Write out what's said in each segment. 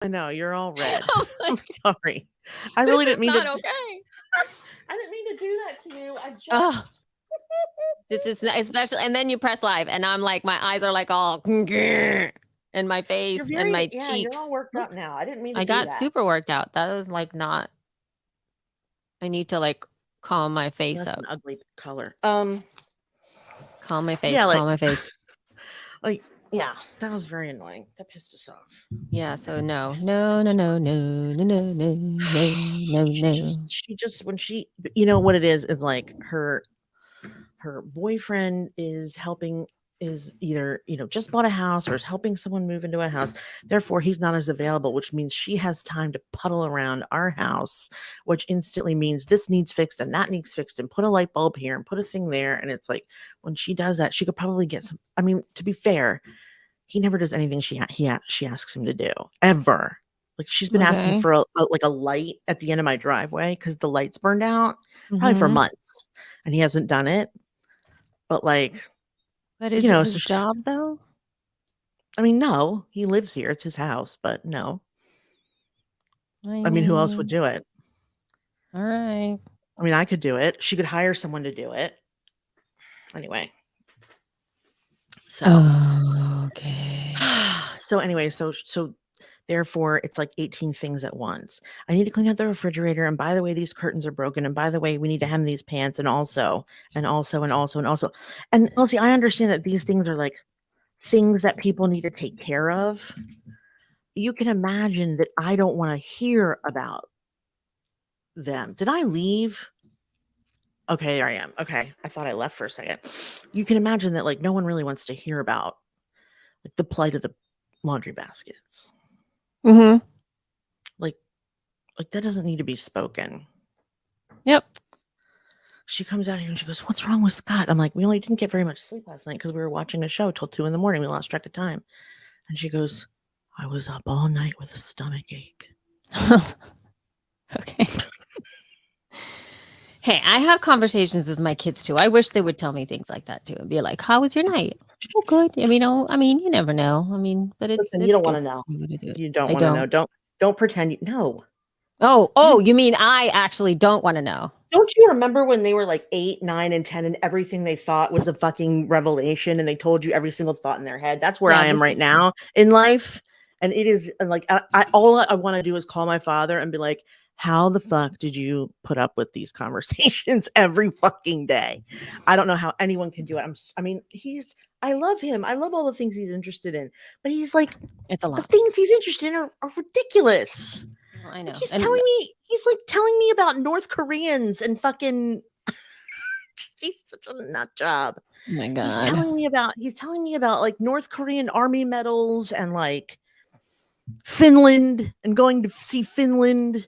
I know, you're all red. I'm I'm like, sorry. I really this didn't is mean to not do okay. I didn't mean to do that to you. I just Oh, this is especially, and then you press live, and I'm like, my eyes are like all in my You're face and very my you're all cheeks. worked up Look, now. I didn't mean to I do got that. super worked out. That was like not. I need to like calm my face That's up. an ugly color. Calm my face. Yeah, Calm my face. like yeah, that was very annoying. That pissed us off. Yeah. So no. She just when you know what it is like her boyfriend is either just bought a house or is helping someone move into a house, therefore he's not as available, which means she has time to puddle around our house, which instantly means this needs fixed and that needs fixed and put a light bulb here and put a thing there. And it's like when she does that, she could probably get some. I mean, to be fair, he never does anything she asks him to do ever. Like she's been asking Okay. for a light at the end of my driveway because the lights burned out probably for Mm-hmm. months, and he hasn't done it. But like, But is it so his job though? I mean, no, he lives here. It's his house, but no. I mean, who else would do it? All right. I mean, I could do it. She could hire someone to do it. Anyway. So Okay. so therefore it's like 18 things at once. I need to clean out the refrigerator, and by the way, these curtains are broken, and by the way, we need to hem these pants, and also. And Elsie, I understand that these things are like things that people need to take care of. You can imagine that I don't want to hear about them. Did I leave? Okay, there I am. Okay, I thought I left for a second. You can imagine that like no one really wants to hear about like the plight of the laundry baskets. Mm-hmm. Like that doesn't need to be spoken. Yep. She comes out here and she goes, "What's wrong with Scott?" I'm like, "We only didn't get very much sleep last night because we were watching a show till 2 a.m. We lost track of time." And she goes, "I was up all night with a stomach ache." Okay. Hey, I have conversations with my kids too. I wish they would tell me things like that too and be like, "How was your night?" Oh, good. I mean, you never know. I mean, but Listen, it's you don't good. want to know. I'm gonna do it. You don't I want to know. don't. Don't pretend you know. Oh, you mean I actually don't want to know? Don't you remember when they were like 8, 9, and 10 and everything they thought was a fucking revelation and they told you every single thought in their head? That's where Yeah, I am this right is true. now in life. And it is like, all I want to do is call my father and be like, how the fuck did you put up with these conversations every fucking day? I don't know how anyone can do it. I love him. I love all the things he's interested in, but he's like, It's a the lot. things he's interested in are ridiculous. Well, I Like know. he's And telling me about North Koreans and fucking he's such a nut job. oh my God. He's telling me about like North Korean army medals and like Finland and going to see Finland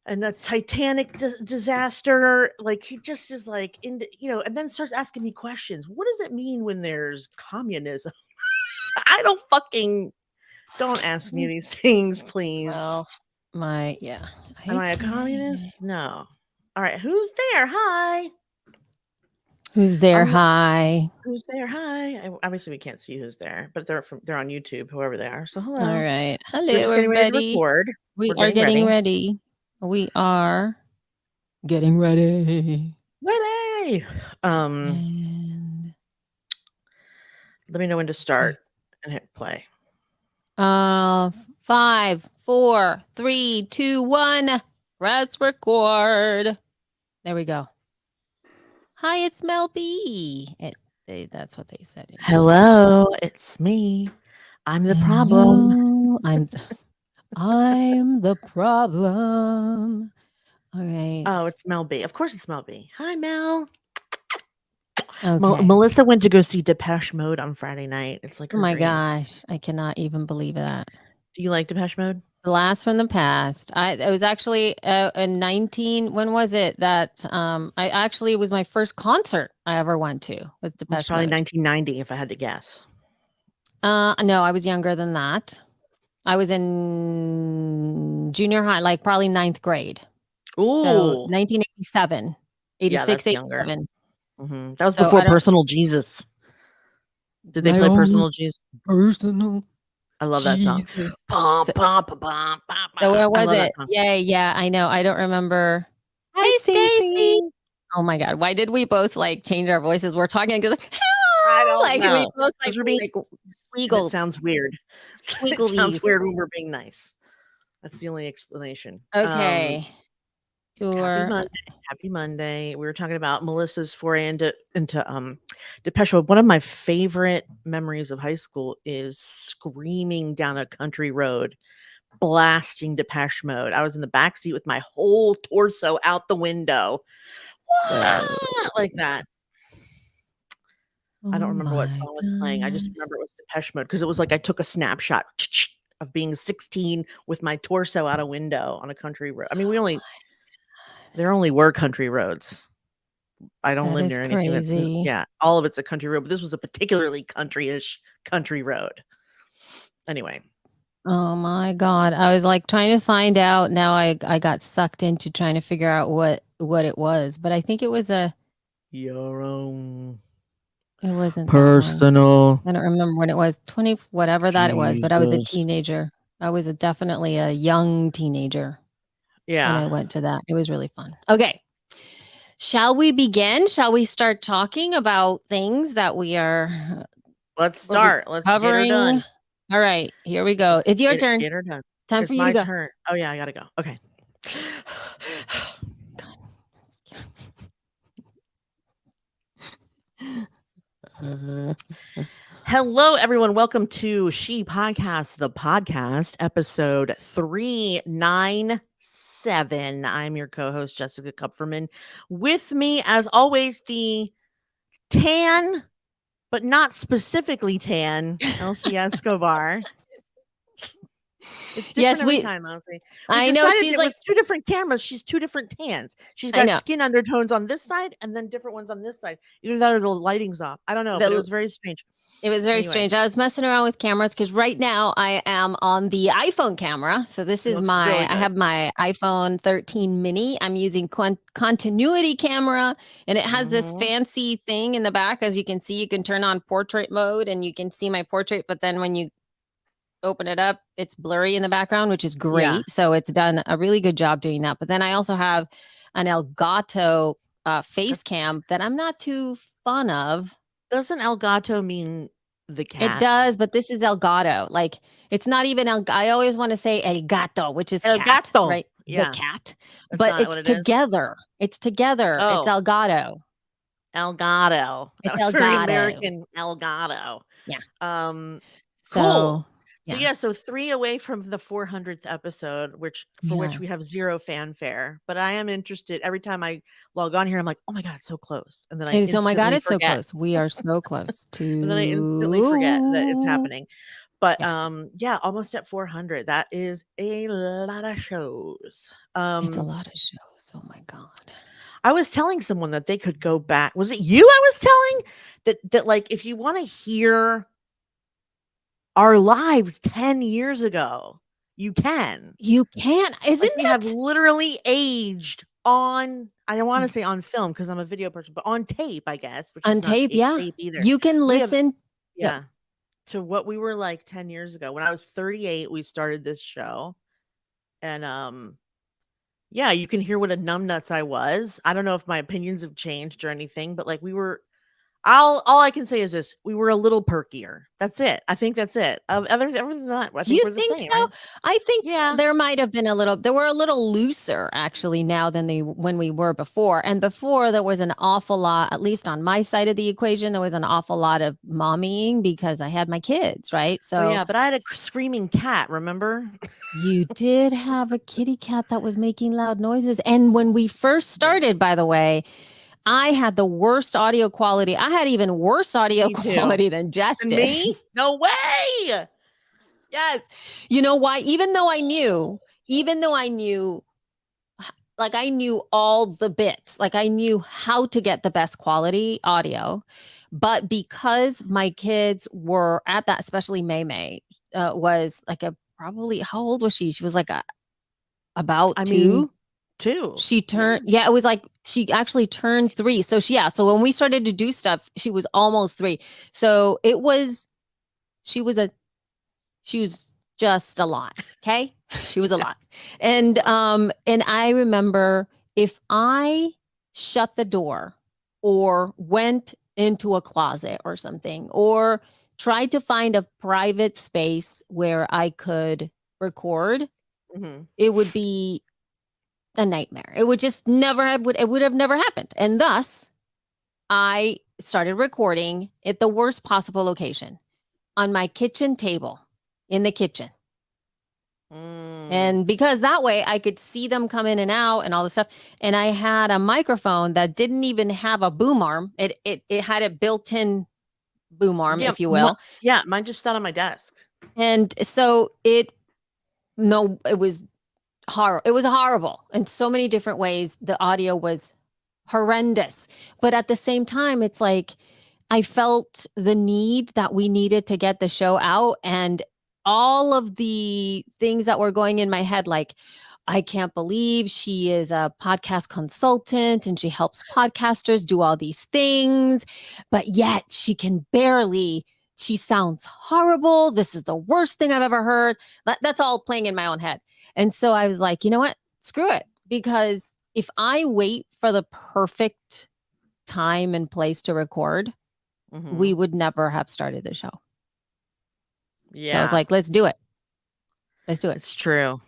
and a Titanic disaster. Like he just is like and then starts asking me questions. What does it mean when there's communism? I don't ask me these things, please. Well, am I a communist? No. All right, who's there? Hi. Who's there? Hi. Who's there? Hi. Obviously, we can't see who's there, but they're on YouTube, whoever they are. So hello. All right. We're Hello, just getting ready to everybody. record. We We're are getting ready. We are getting ready. Ready. And Let me know when to start and hit play. 5, 4, 3, 2, 1. Press record. There we go. Hi, it's Mel B. That's what they said. Hello, it's me. I'm the problem. I'm the problem. All right. Oh, it's Mel B. Of course, it's Mel B. Hi, Mel. Okay. Melissa went to go see Depeche Mode on Friday night. It's like Oh my gosh, I cannot even believe that. Do you like Depeche Mode? Blast from the past. It was actually a 19. When was it that it was my first concert I ever went to was Depeche Probably Mode. 1990 if I had to guess. No, I was younger than that. I was in junior high, like probably 9th grade. Ooh. So 1987, 86, yeah, 87. Mm-hmm. That was before Personal Jesus. Did they play Personal Jesus? Personal. I love that song. Jesus. Pom, So, pom, pom, pom, pom, so where pom. I was love that it? song. Yeah, I know. I don't remember. Hi, Hey, Stacy. Stacy. Oh my God. Why did we both like change our voices? We're talking because I don't like we know. both like Because we're being, like and it squeagles. sounds weird. It sounds Squeaglies. weird when we're being nice. That's the only explanation. Okay. Happy Sure. Monday. Happy Monday. We were talking about Melissa's foray into Depeche Mode. One of my favorite memories of high school is screaming down a country road, blasting Depeche Mode. I was in the back seat with my whole torso out the window. Whoa. Like that. I Oh don't remember what my song was playing. I just God. remember it was Depeche Mode because it was like I took a snapshot of being 16 with my torso out a window on a country road. I mean, there only were country roads. I don't That live is near anything that's crazy. all of it's a country road, but this was a particularly country-ish country road. Anyway. Oh my God. I was like trying to find out. Now I got sucked into trying to figure out what it was, but I think it was Your own it wasn't personal. that one. I don't remember when it was, 20 whatever that it was, but I was a Jesus. teenager. I was definitely a young teenager when I Yeah. went to that. It was really fun. Okay. Shall we begin? Shall we start talking about things that we are Let's start. Let's get her covering? done. All right, here we go. It's your turn. Get her done. Time It's for you to my go. turn. Oh yeah, I gotta go. Okay. Hello, everyone. Welcome to She Podcast, the podcast, episode 397. I'm your co-host, Jessica Kupferman. With me, as always, the tan, but not specifically tan, Elsie Escobar. It's different every time, honestly. I know she's that like with two different cameras, she's two different tans. She's I got know. skin undertones on this side and then different ones on this side. Either that or the lighting's off. I don't know, but it was very strange. It was very Anyway. strange. I was messing around with cameras because right now I am on the iPhone camera. So this is Looks my, really I good. have my iPhone 13 mini. I'm using continuity camera and it has this fancy thing in the back. As you can see, you can turn on portrait mode and you can see my portrait. But then when you open it up, it's blurry in the background, which is great. Yeah. So it's done a really good job doing that. But then I also have an Elgato face cam that I'm not too fond of. Doesn't Elgato mean the cat? It does, but this is Elgato. Like it's not even I always want to say El Gato, which is cat, Elgato. right? Yeah. The cat. That's but not it's what it together. It's together. Oh. It's Elgato. Elgato. It's That was very Elgato. American. Elgato. Yeah. Cool. So So 3 away from the 400th episode, which we have zero fanfare. But I am interested. Every time I log on here, I'm like, oh my God, it's so close. And then I oh my God, it's forget. so close. We are so close to And then I instantly forget that it's happening. But almost at 400. That is a lot of shows. It's a lot of shows. Oh my God. I was telling someone that they could go back. Was it you I was telling? That like if you want to hear our lives 10 years ago, you can. You can. Isn't we have literally aged on, I don't want to say on film because I'm a video person, but on tape, I guess. Which on tape, tape either. You can listen. To what we were like 10 years ago. When I was 38, we started this show. And you can hear what a numbnuts I was. I don't know if my opinions have changed or anything, but like we were all I can say is this: we were a little perkier. That's it. I think that's it. Other than that, I think we're the same. So? Right? I think there might have been they were a little looser actually now than when we were before. And before there was an awful lot, at least on my side of the equation, there was an awful lot of mommying because I had my kids, right? So but I had a screaming cat. Remember? You did have a kitty cat that was making loud noises. And when we first started, by the way, I had the worst audio quality. I had even worse audio quality than Jess did. Me? No way. Yes. You know why? Even though I knew, like I knew all the bits, like I knew how to get the best quality audio. But because my kids were at that, especially May was like probably, how old was she? She was like about 2. She turned, it was like she actually turned 3. So so when we started to do stuff, she was almost 3. So she She was just a lot. Okay. She was a lot. And I remember if I shut the door or went into a closet or something, or tried to find a private space where I could record, it would be a nightmare. It would just never have, it would have never happened. And thus, I started recording at the worst possible location, on my kitchen table in the kitchen. And because that way I could see them come in and out and all this stuff. And I had a microphone that didn't even have a boom arm. It had a built-in boom arm, if you will. Mine just sat on my desk. And so it was horrible. It was horrible in so many different ways. The audio was horrendous. But at the same time, it's like I felt the need that we needed to get the show out, and all of the things that were going in my head, like, I can't believe she is a podcast consultant and she helps podcasters do all these things, but yet she sounds horrible. This is the worst thing I've ever heard. That's all playing in my own head. And so I was like, you know what? Screw it. Because if I wait for the perfect time and place to record, we would never have started the show. Yeah. So I was like, let's do it. Let's do it. It's true.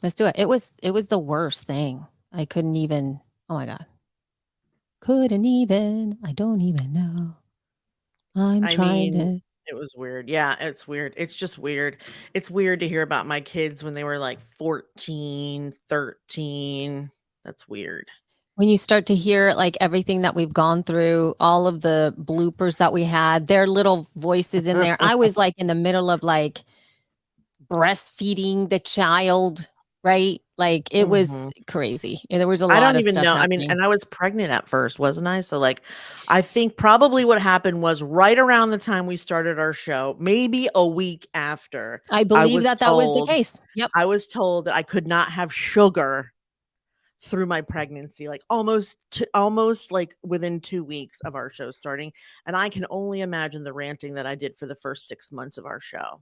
Let's do it. It was the worst thing. I couldn't even, oh my God. Couldn't even, I don't even know. It was weird. Yeah, it's weird. It's just weird. It's weird to hear about my kids when they were like 14, 13. That's weird. When you start to hear like everything that we've gone through, all of the bloopers that we had, their little voices in there. I was like in the middle of like breastfeeding the child, right? Like it was crazy. There was a lot of stuff. I don't even know. Happening. I mean, and I was pregnant at first, wasn't I? So like, I think probably what happened was right around the time we started our show, maybe a week after. I believe that was the case. Yep. I was told that I could not have sugar through my pregnancy, like almost like within 2 weeks of our show starting. And I can only imagine the ranting that I did for the first 6 months of our show.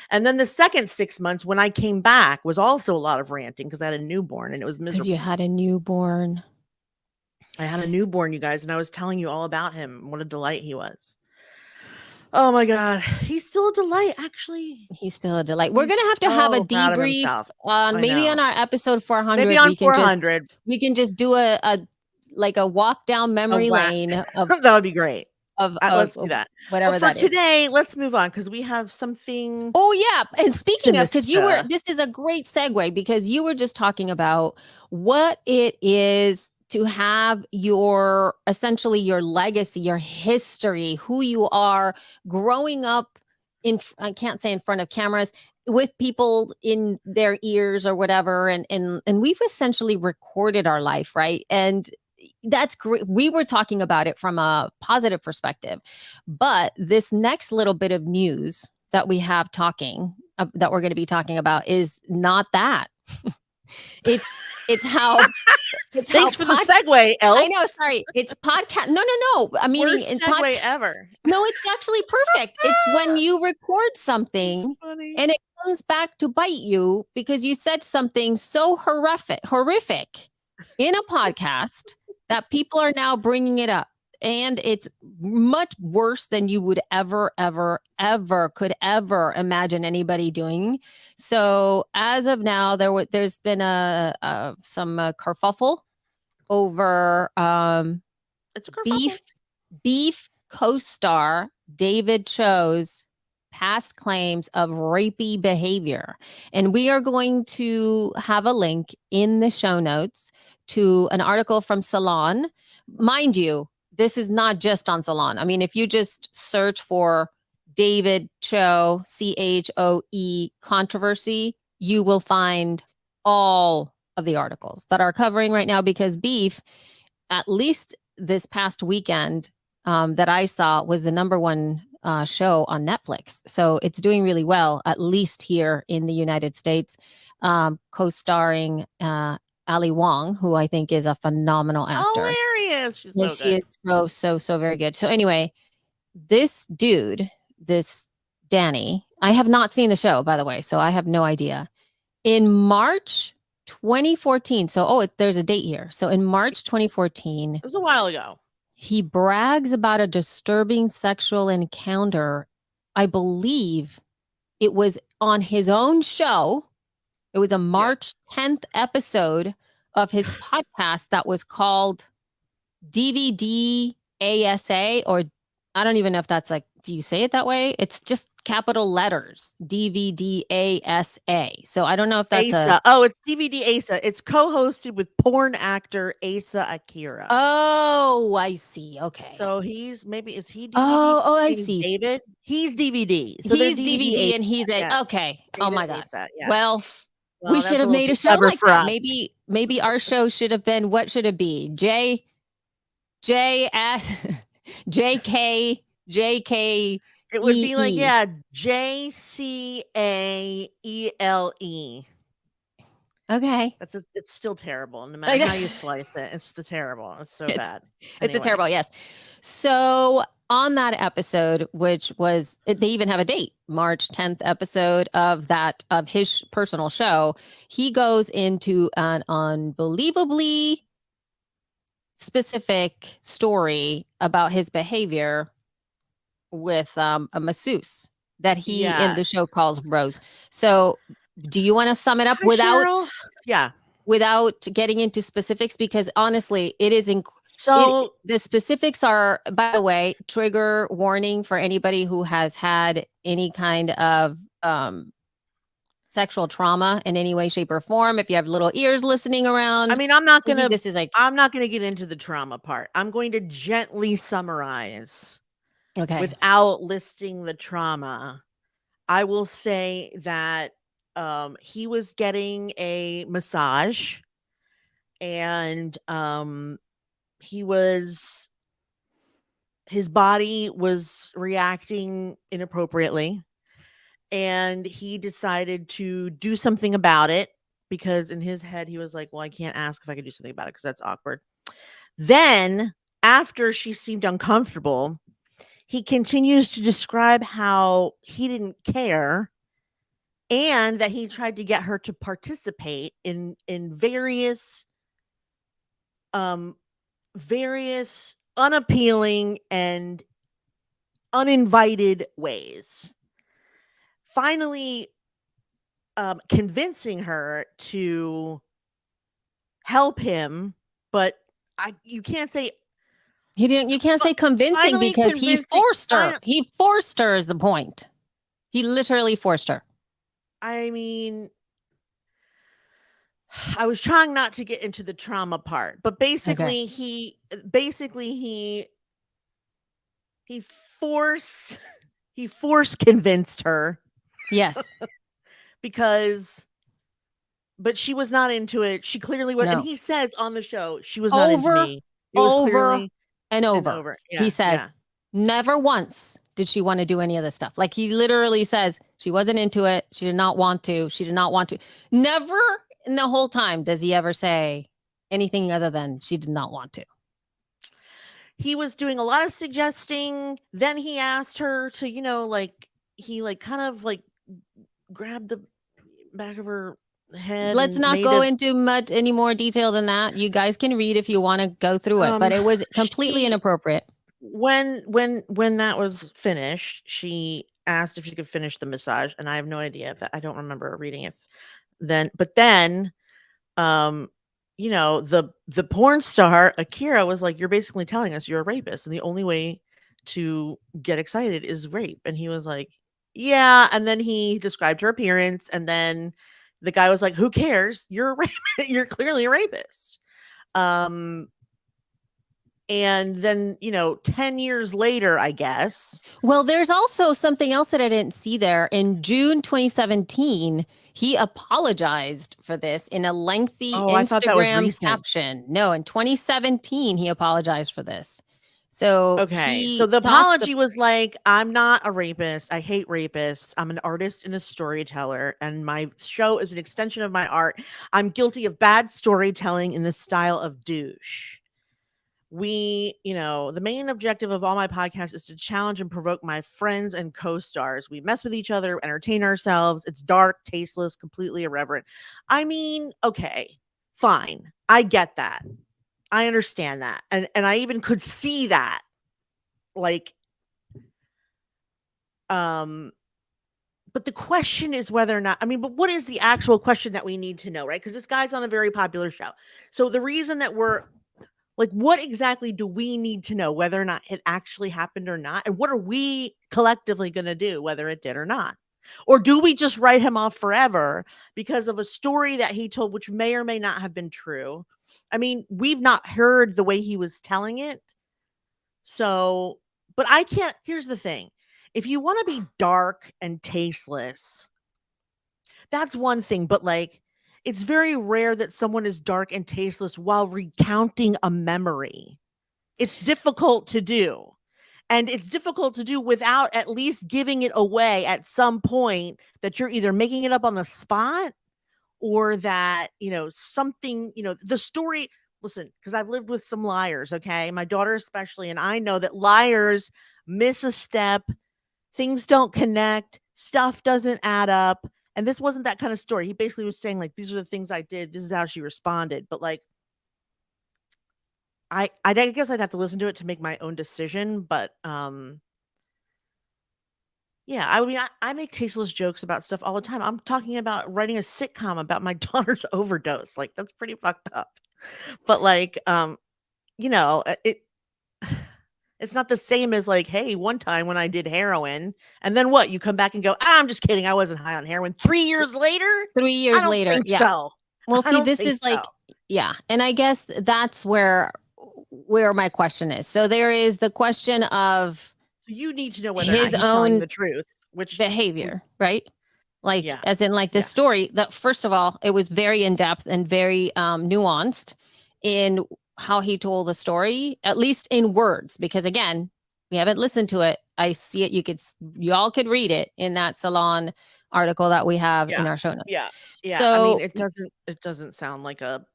And then the second 6 months when I came back was also a lot of ranting because I had a newborn and it was miserable. Because you had a newborn. I had a newborn, you guys, and I was telling you all about him. What a delight he was. Oh my God. He's still a delight, actually. He's still a delight. We're going to have a debrief on maybe on our episode 400. Maybe on 400. We can just do a walk down memory lane. Of, that would be great. Let's do that. Whatever that is. For today, let's move on because we have something. Oh, yeah. And speaking of, because this is a great segue because you were just talking about what it is to have essentially your legacy, your history, who you are growing up I can't say in front of cameras, with people in their ears or whatever. And we've essentially recorded our life, right? And that's great. We were talking about it from a positive perspective, but this next little bit of news that we have that we're going to be talking about is not that. It's how. Thanks for the segue, Else. I know. Sorry, it's podcast. No. I mean, worst segue ever. No, it's actually perfect. It's when you record something and it comes back to bite you because you said something so horrific in a podcast that people are now bringing it up. And it's much worse than you would ever could ever imagine anybody doing. So as of now, there's been some kerfuffle over it's a kerfuffle. Beef co-star David Cho's past claims of rapey behavior. And we are going to have a link in the show notes to an article from Salon. Mind you, this is not just on Salon. I mean, if you just search for David Cho, CHOE controversy, you will find all of the articles that are covering right now because Beef, at least this past weekend that I saw, was the number one show on Netflix. So it's doing really well, at least here in the United States, co-starring Ali Wong, who I think is a phenomenal actor. Hilarious. She's so good. She is so very good. So anyway, this dude, this Danny, I have not seen the show, by the way, so I have no idea. In March 2014, there's a date here. So in March 2014, It was a while ago. he brags about a disturbing sexual encounter. I believe it was on his own show. It was a March 10th episode of his podcast that was called DVD ASA, or I don't even know if that's like, do you say it that way? It's just capital letters, DVD ASA. So I don't know if that's Asa. Oh, it's DVD Asa. It's co-hosted with porn actor Asa Akira. Oh, I see. Okay. So he's is he DVD? Oh, I He's see. David. He's DVD. So He's they're DVD and he's a yeah. okay. Oh David my God. Asa, yeah. Well, we that's should have little made too a show clever like for that. us. Maybe our show should have been, what should it be? JK. It would be like, yeah, JCAELE. Okay. It's still terrible. No matter how you slice it, it's terrible. It's so bad. It's a terrible, yes. So on that episode, which was, they even have a date, March 10th episode of his personal show, he goes into an unbelievably specific story about his behavior with a masseuse that he in the show calls Rose. So do you want to sum it up without getting into specifics? Because honestly, it is the specifics are, by the way, trigger warning for anybody who has had any kind of sexual trauma in any way, shape, or form. If you have little ears listening around, I mean, I'm not gonna get into the trauma part. I'm going to gently summarize. Okay. Without listing the trauma, I will say that he was getting a massage, and his body was reacting inappropriately, and he decided to do something about it, because in his head he was like, well, I can't ask if I could do something about it because that's awkward. Then after she seemed uncomfortable, he continues to describe how he didn't care, and that he tried to get her to participate in various unappealing and uninvited ways. Finally, convincing her to help him, but you can't say you can't say convincing, because he forced her. He forced her is the point. He literally forced her. I mean, I was trying not to get into the trauma part, but basically he force convinced her. Yes. But she was not into it. She clearly was. No. And he says on the show, she was not into me. It was over and over. Yeah, he says, never once did she want to do any of this stuff. Like, he literally says she wasn't into it. She did not want to. She did not want to. Never in the whole time does he ever say anything other than she did not want to. He was doing a lot of suggesting. Then he asked her to, kind of grabbed the back of her head. Let's not go into much any more detail than that. You guys can read if you want to go through it, but it was completely inappropriate. When that was finished, she asked if she could finish the massage, and I have no idea if I don't remember reading it then. But then, the porn star Akira was like, "You're basically telling us you're a rapist, and the only way to get excited is rape." And he was like, "Yeah." And then he described her appearance, and then the guy was like, "Who cares? You're a rapist. You're clearly a rapist." And then, 10 years later, I guess. Well, there's also something else that I didn't see there. In June 2017, he apologized for this in a lengthy Instagram caption. No, in 2017, he apologized for this. So, so the apology was like, "I'm not a rapist. I hate rapists. I'm an artist and a storyteller, and my show is an extension of my art. I'm guilty of bad storytelling in the style of douche." the main objective of all my podcasts is to challenge and provoke my friends and co-stars. We mess with each other, entertain ourselves. It's dark, tasteless, completely irreverent. I mean, okay, fine. I get that. I understand that. And I even could see that. Like, but the question is whether or not, but what is the actual question that we need to know, right? Because this guy's on a very popular show. So the reason that we're like, what exactly do we need to know, whether or not it actually happened or not? And what are we collectively going to do, whether it did or not? Or do we just write him off forever because of a story that he told, which may or may not have been true? I mean, we've not heard the way he was telling it. So, but I can't, here's the thing. If you want to be dark and tasteless, that's one thing. But like, it's very rare that someone is dark and tasteless while recounting a memory. It's difficult to do. And it's difficult to do without at least giving it away at some point, that you're either making it up on the spot or that, something, the story. Listen, because I've lived with some liars, okay? My daughter especially, and I know that liars miss a step, things don't connect, stuff doesn't add up. And this wasn't that kind of story. He basically was saying, like, these are the things I did, this is how she responded. But like, I guess I'd have to listen to it to make my own decision. But yeah, I make tasteless jokes about stuff all the time. I'm talking about writing a sitcom about my daughter's overdose. Like, that's pretty fucked up. But like, it's not the same as like, hey, one time when I did heroin, and then what? You come back and go, I'm just kidding, I wasn't high on heroin. 3 years later? 3 years I don't later. think Yeah. so. Well, I see, don't this think is like, so. yeah. And I guess that's where my question is. So there is the question of So you need to know whether or his not he's telling own the truth, which behavior, right? Like, Yeah. as in like this Yeah. story that, first of all, it was very in-depth and very nuanced in how he told the story, at least in words, because again, we haven't listened to it. I see it. Y'all could read it in that Salon article that we have in our show notes. Yeah. So it doesn't sound like a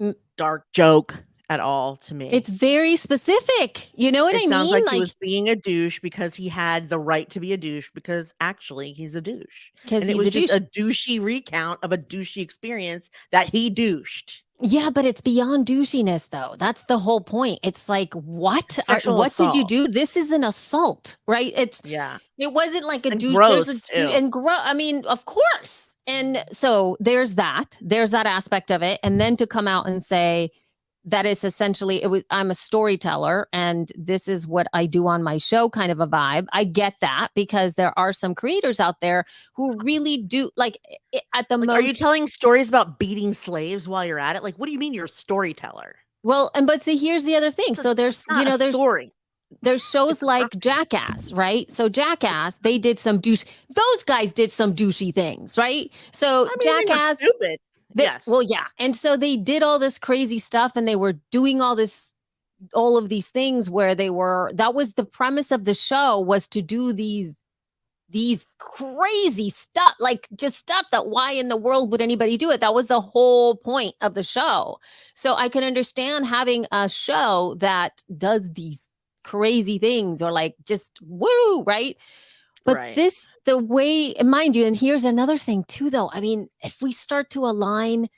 Mm. dark joke at all to me. it's very specific. You know what I It sounds mean? like he was being a douche because he had the right to be a douche, because actually he's a douche. because And it he's was a just douche. a douchey recount of a douchey experience that he douched. Yeah, but it's beyond douchiness, though. That's the whole point. It's like, what? Sexual What did you assault. do? This is an assault, right? Yeah. It wasn't like a And douche. gross, There's too. and I mean, of course. And so there's that aspect of it. And then to come out and say that it's essentially, I'm a storyteller and this is what I do on my show, kind of a vibe. I get that, because there are some creators out there who really do like at the Like, most. are you telling stories about beating slaves while you're at it? Like, what do you mean you're a storyteller? Well, but see, here's the other thing. So there's, Not a story. there's shows It's a like purpose. Jackass, right? So Jackass, they did some those guys did some douchey things, right? So They were Jackass, stupid. Yes. well, yeah. And so they did all this crazy stuff and they were doing all of these things where that was the premise of the show, was to do these crazy stuff, like just stuff that why in the world would anybody do it? That was the whole point of the show. So I can understand having a show that does these crazy things, or like just woo, right? But Right. the way, mind you, and here's another thing too, though. I mean, if we start to align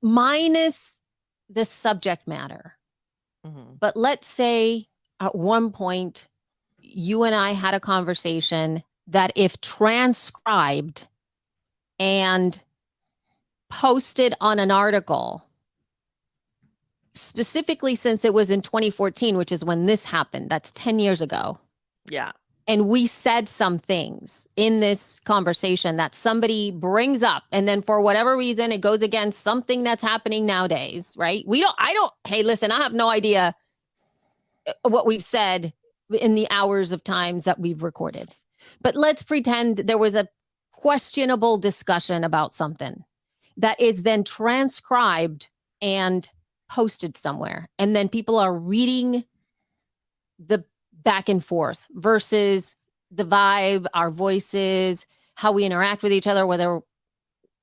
minus the subject matter, but let's say at one point you and I had a conversation that, if transcribed and posted on an article, specifically since it was in 2014, which is when this happened, that's 10 years ago. Yeah. And we said some things in this conversation that somebody brings up, and then for whatever reason, it goes against something that's happening nowadays, right? Hey, listen, I have no idea what we've said in the hours of times that we've recorded. But let's pretend there was a questionable discussion about something that is then transcribed and posted somewhere. And then people are reading the back and forth versus the vibe, our voices, how we interact with each other,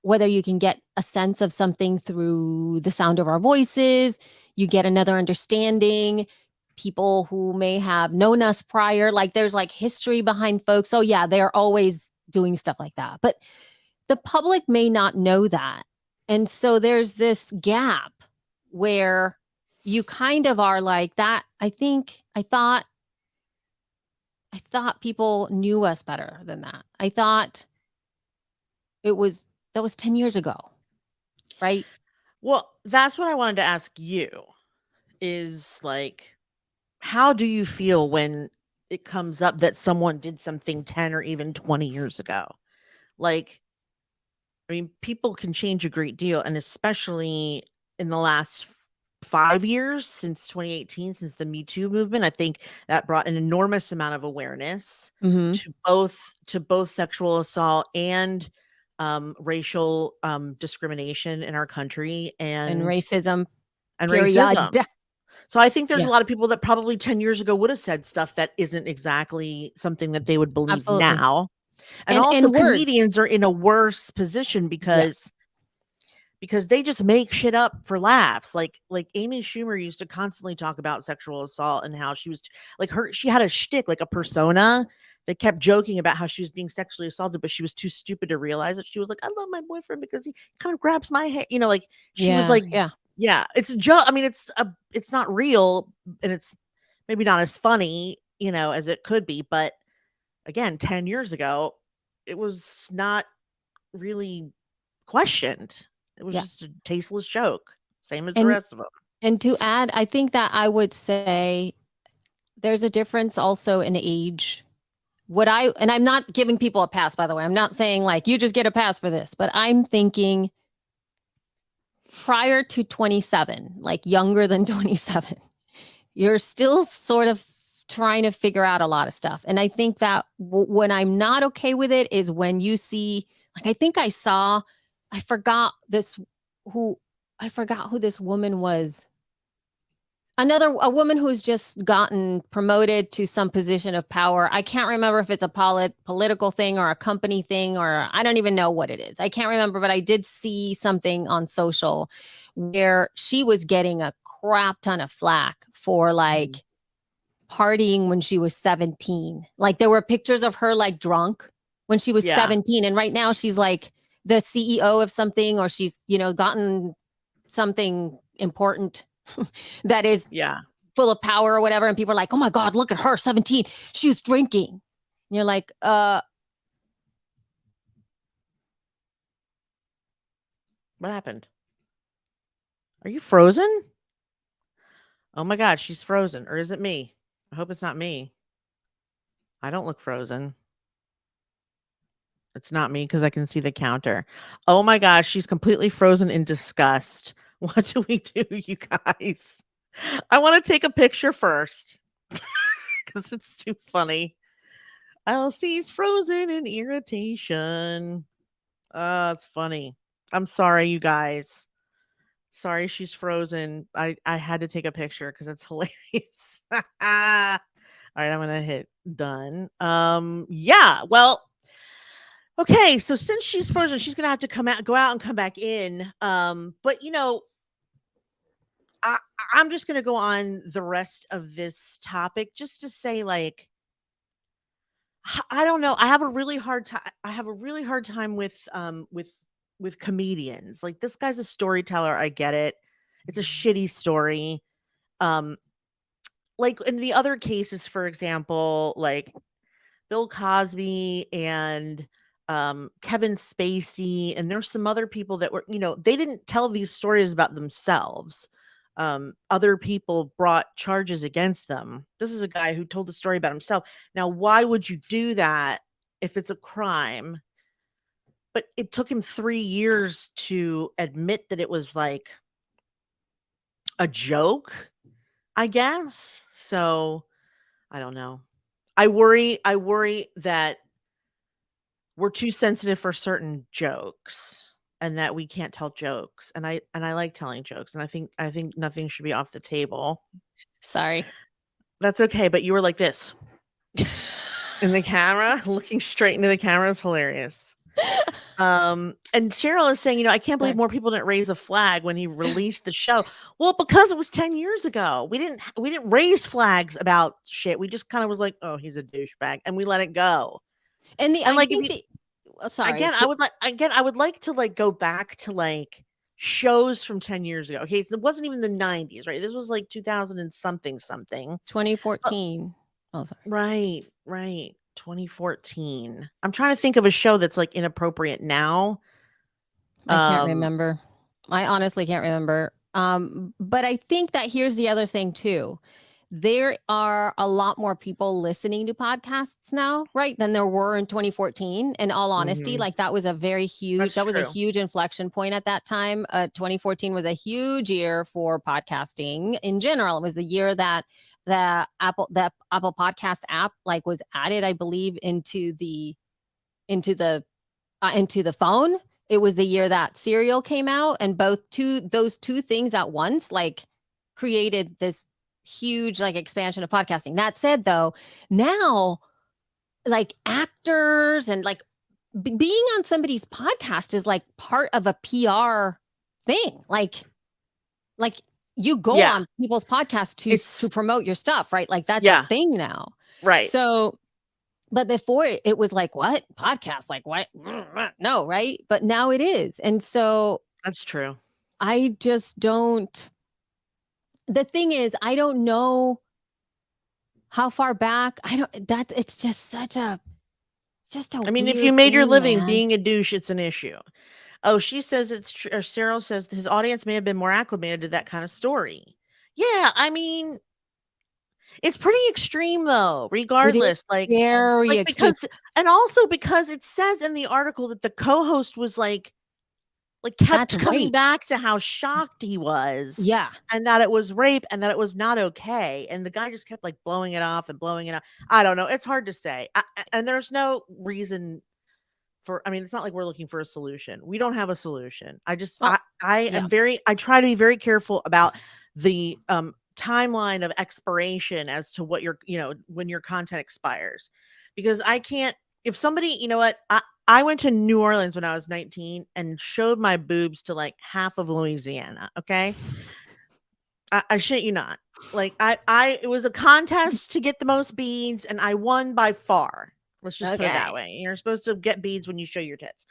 whether you can get a sense of something through the sound of our voices. you get another understanding. People who may have known us prior, like there's like history behind folks. Oh yeah, they're always doing stuff like that. But the public may not know that. And so there's this gap where you kind of are like that. I thought people knew us better than that. I thought that was 10 years ago, right? Well, that's what I wanted to ask you is like, how do you feel when it comes up that someone did something 10 or even 20 years ago? Like, I mean, people can change a great deal. And especially in the last 5 years since 2018, since the Me Too movement, I think that brought an enormous amount of awareness Mm-hmm. to both sexual assault and racial discrimination in our country And and racism, period. racism. So I think there's Yeah, a lot of people that probably 10 years ago would have said stuff that isn't exactly something that they would believe absolutely. now. And also And words. comedians are in a worse position Yeah. because they just make shit up for laughs. Like Amy Schumer used to constantly talk about sexual assault and how she was like she had a shtick, like a persona that kept joking about how she was being sexually assaulted, but she was too stupid to realize it. She was like, I love my boyfriend because he kind of grabs my hair. You know, like she was Yeah. like, Yeah. yeah, it's a joke. I mean, it's not real and it's maybe not as funny, you know, as it could be. But again, 10 years ago, it was not really questioned. It was Yeah. just a tasteless joke, same as the And rest of them. and to add, I think that I would say there's a difference also in age. And I'm not giving people a pass, by the way. I'm not saying like you just get a pass for this, but I'm thinking prior to 27, like younger than 27, you're still sort of trying to figure out a lot of stuff. And I think that when I'm not okay with it is when you see, like, I forgot who this woman was. A woman who's just gotten promoted to some position of power. I can't remember if it's a political thing or a company thing, or I don't even know what it is. I can't remember, but I did see something on social where she was getting a crap ton of flack for like partying when she was 17. Like there were pictures of her like drunk when she was 17. And right now she's like the CEO of something, or she's, gotten something important that is full of power or whatever. And people are like, oh my God, look at her, 17. She was drinking. And you're like, what happened? Are you frozen? Oh my God, she's frozen. Or is it me? I hope it's not me. I don't look frozen. It's not me because I can see the counter. Oh my gosh, she's completely frozen in disgust. What do we do, you guys? I want to take a picture first because it's too funny. Elsie's frozen in irritation. It's funny. I'm sorry, you guys. Sorry, she's frozen. I had to take a picture because it's hilarious. All right, I'm gonna hit done. Yeah. Well, okay. So since she's frozen, she's gonna have to go out and come back in. But I'm just gonna go on the rest of this topic just to say, like, I don't know. I have a really hard time. I have a really hard time with comedians. Like this guy's a storyteller. I get it. It's a shitty story. Um, like in the other cases, for example, like Bill Cosby and Kevin Spacey, and there's some other people that were, they didn't tell these stories about themselves. Other people brought charges against them. This is a guy who told the story about himself. Now, why would you do that if it's a crime? But it took him 3 years to admit that it was like a joke, I guess. So, I don't know. I worry that we're too sensitive for certain jokes and that we can't tell jokes. And I like telling jokes, and I think nothing should be off the table. sorry. That's okay, but you were like this in the camera, looking straight into the camera is hilarious. And Cheryl is saying, I can't believe more people didn't raise a flag when he released the show. Well, because it was 10 years ago. We didn't raise flags about shit. We just kind of was like, oh, he's a douchebag, and we let it go. And And like, sorry. I would like to like go back to like shows from 10 years ago. Okay, so it wasn't even the 90s, right? This was like 2000 and something. 2014. Oh, sorry. Right. 2014. I'm trying to think of a show that's like inappropriate now. I can't remember. I honestly can't remember. But I think that here's the other thing too. There are a lot more people listening to podcasts now, right, than there were in 2014. In all honesty, like that was a huge inflection point at that time. 2014 was a huge year for podcasting in general. It was the year that the Apple Podcast app like was added, I believe, into the phone. It was the year that Serial came out, and those two things at once like created this huge like expansion of podcasting. That said, though, now like actors and like being on somebody's podcast is like part of a PR thing. Like you go on people's podcasts to promote your stuff, right? Like that's a thing now. Right. So, but before it was like, what? Podcast? Like what? No, right? But now it is. And so that's true. I just don't. The thing is, I don't know how far back. It's just such a, I mean, if you made your living being a douche, it's an issue. Oh, she says it's true. Cheryl says his audience may have been more acclimated to that kind of story. Yeah, I mean, it's pretty extreme though, regardless. Like because, and also because it says in the article that the co-host was like kept coming back to how shocked he was. Yeah. And that it was rape and that it was not okay. And the guy just kept like blowing it off. I don't know. It's hard to say. And there's no reason it's not like we're looking for a solution. We don't have a solution. I try to be very careful about the timeline of expiration as to what when your content expires, because I can't, if somebody, I went to New Orleans when I was 19 and showed my boobs to like half of Louisiana. Okay. I shit you not. Like it was a contest to get the most beads and I won by far. Let's just put it that way. You're supposed to get beads when you show your tits.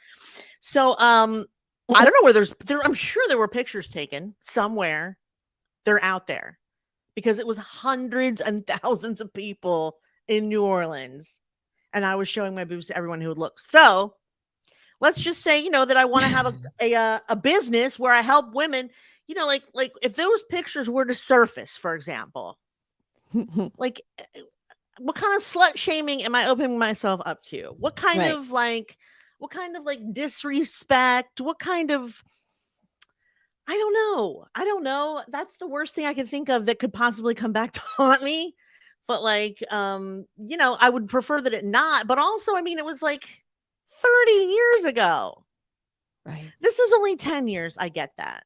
So, I don't know where I'm sure there were pictures taken somewhere. They're out there because it was hundreds and thousands of people in New Orleans. And I was showing my boobs to everyone who would look. So let's just say, that I want to have a business where I help women, like if those pictures were to surface, for example, like what kind of slut shaming am I opening myself up to? What kind of disrespect? What kind of, I don't know. That's the worst thing I can think of that could possibly come back to haunt me. But I would prefer that it not, but also, it was like 30 years ago. Right. This is only 10 years. I get that.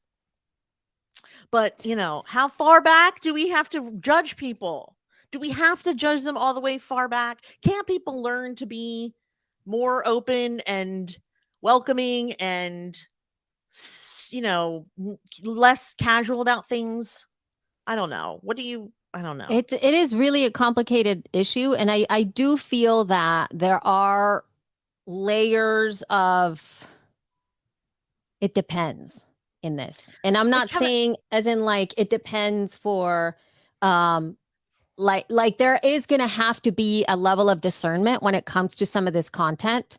But, how far back do we have to judge people? Do we have to judge them all the way far back? Can't people learn to be more open and welcoming and, less casual about things? I don't know. I don't know. It is really a complicated issue. And I do feel that there are layers of, it depends in this. And I'm not saying as in like, it depends for, like there is going to have to be a level of discernment when it comes to some of this content.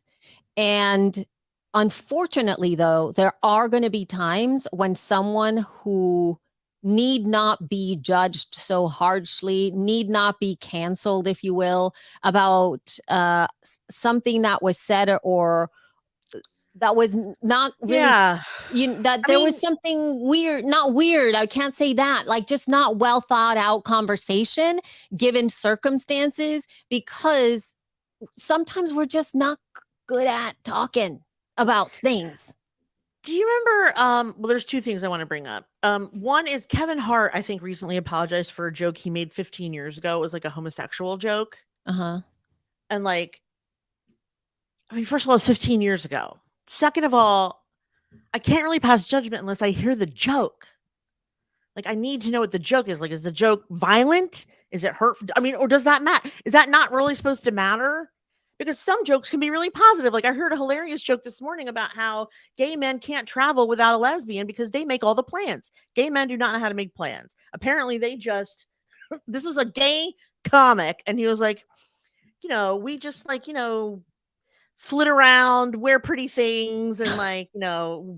And unfortunately, though, there are going to be times when someone who need not be judged so harshly, need not be canceled, if you will, about something that was said or that was not really, there was something weird, not weird. I can't say that, like just not well thought out conversation given circumstances, because sometimes we're just not good at talking about things. Do you remember, well, there's two things I want to bring up. One is Kevin Hart, I think, recently apologized for a joke he made 15 years ago. It was like a homosexual joke. Uh-huh. And like, I mean, first of all, it's 15 years ago. Second of all, I can't really pass judgment unless I hear the joke. Like, I need to know what the joke is. Like, is the joke violent? Is it hurtful? I mean, or does that matter? Is that not really supposed to matter? Because some jokes can be really positive. Like, I heard a hilarious joke this morning about how gay men can't travel without a lesbian because they make all the plans. Gay men do not know how to make plans. Apparently, they just, this was a gay comic. And he was like, we just flit around, wear pretty things, and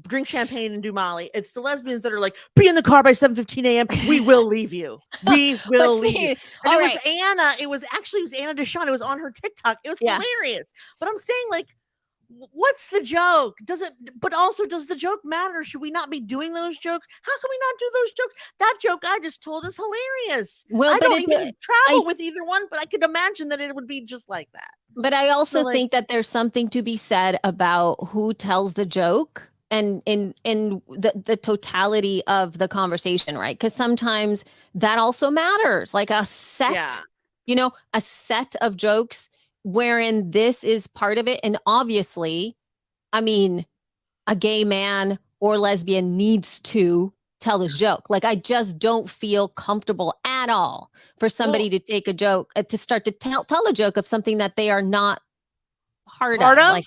drink champagne and do Molly. It's the lesbians that are like, be in the car by 7:15 a.m. We will leave you. We will leave you. And it was Anna. It was Anna Deshawn. It was on her TikTok. It was hilarious. But I'm saying, like, what's the joke? But also, does the joke matter? Should we not be doing those jokes? How can we not do those jokes? That joke I just told is hilarious. Well, I don't even travel with either one, but I could imagine that it would be just like that. But I also think that there's something to be said about who tells the joke and in the totality of the conversation, right? Because sometimes that also matters. Like a set, a set of jokes wherein this is part of it. And obviously, I mean, a gay man or lesbian needs to tell this joke. Like, I just don't feel comfortable at all for somebody to take a joke, to start to tell a joke of something that they are not part of. Like,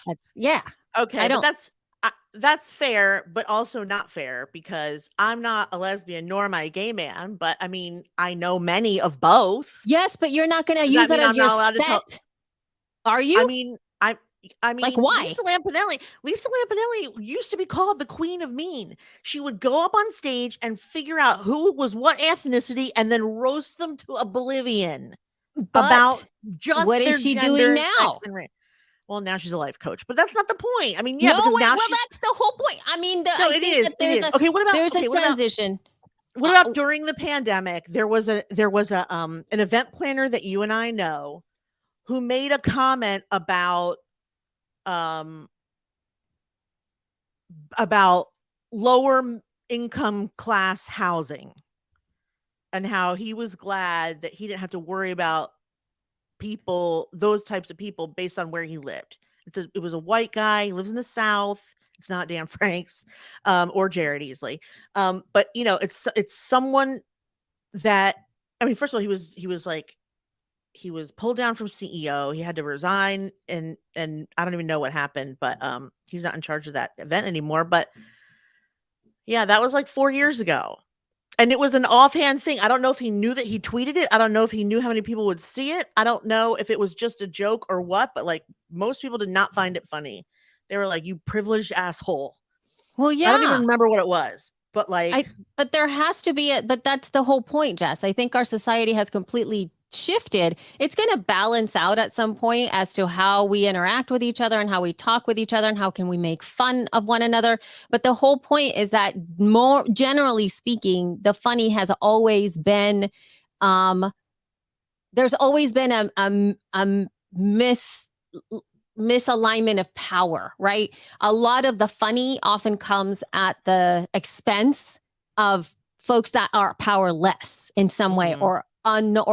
okay, that's fair, but also not fair, because I'm not a lesbian nor am I a gay man. But I mean, I know many of both. Yes, but you're not going to use it as your set. Are you? I mean, like, why? Lisa Lampanelli used to be called the Queen of Mean. She would go up on stage and figure out who was what ethnicity and then roast them to oblivion about just what is she doing now? Well, now she's a life coach, but that's not the point. I mean, that's the whole point. I mean, it is. There's a transition. What about during the pandemic? There was an event planner that you and I know who made a comment about lower income class housing and how he was glad that he didn't have to worry about those types of people based on where he lived. It was a white guy. He lives in the South. It's not Dan Franks or Jared Easley. But it's someone that, I mean, first of all, he was pulled down from CEO. He had to resign, and I don't even know what happened, but he's not in charge of that event anymore. But yeah, that was like 4 years ago. And it was an offhand thing. I don't know if he knew that he tweeted it. I don't know if he knew how many people would see it. I don't know if it was just a joke or what, but like, most people did not find it funny. They were like, you privileged asshole. Well, yeah. I don't even remember what it was, but but there has to be but that's the whole point, Jess. I think our society has completely shifted. It's going to balance out at some point as to how we interact with each other and how we talk with each other and how can we make fun of one another. But the whole point is that, more generally speaking, the funny has always been, there's always been a misalignment of power, right? A lot of the funny often comes at the expense of folks that are powerless in some way, or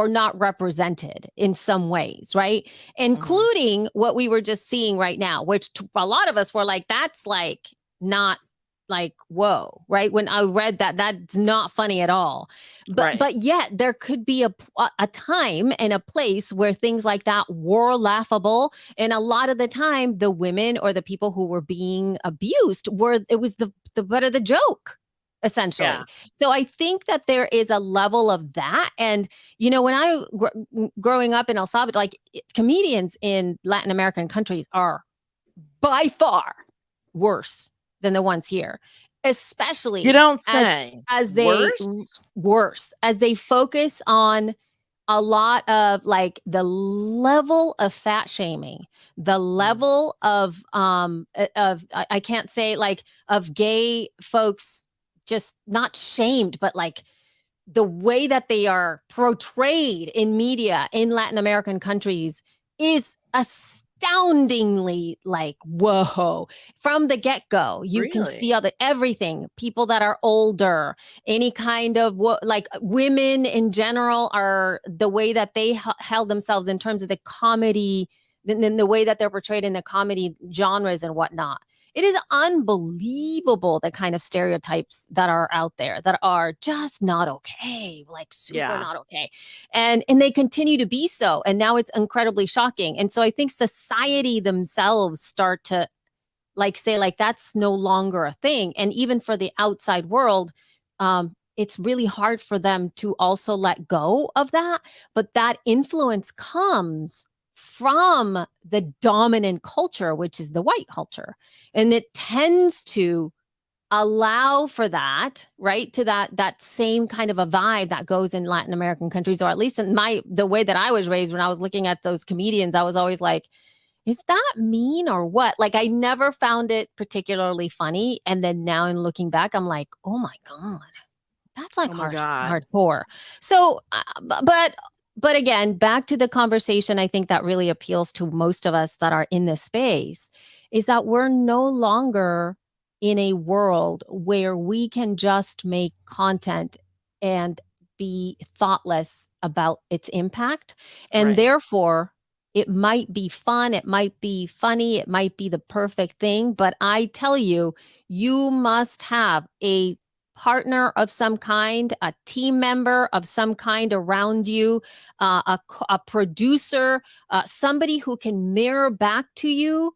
not represented in some ways, right? Including what we were just seeing right now, which a lot of us were like, that's like not like, whoa, right? When I read that's not funny at all. But yet there could be a time and a place where things like that were laughable. And a lot of the time, the women or the people who were being abused it was the butt of the joke, essentially. Yeah. So I think that there is a level of that. And, when I growing up in El Salvador, like, comedians in Latin American countries are by far worse than the ones here, especially you don't say as they worse as they focus on a lot of like the level of fat shaming, the level of I can't say like of gay folks just not shamed, but like the way that they are portrayed in media in Latin American countries is astoundingly like, whoa, from the get-go. You can see everything, people that are older, any kind of like women in general, are the way that they held themselves in terms of the comedy than the way that they're portrayed in the comedy genres and whatnot. It is unbelievable the kind of stereotypes that are out there that are just not okay, like super not okay. And they continue to be so. And now it's incredibly shocking. And so I think society themselves start to like say like that's no longer a thing. And even for the outside world, it's really hard for them to also let go of that. But that influence comes from the dominant culture, which is the white culture. And it tends to allow for that, right? To that same kind of a vibe that goes in Latin American countries, or at least in the way that I was raised when I was looking at those comedians, I was always like, is that mean or what? Like I never found it particularly funny. And then now in looking back, I'm like, oh my God, that's like hardcore. So, but again, back to the conversation, I think that really appeals to most of us that are in this space is that we're no longer in a world where we can just make content and be thoughtless about its impact. And therefore, it might be fun, it might be funny, it might be the perfect thing. But I tell you, you must have a partner of some kind, a team member of some kind around you, a producer, somebody who can mirror back to you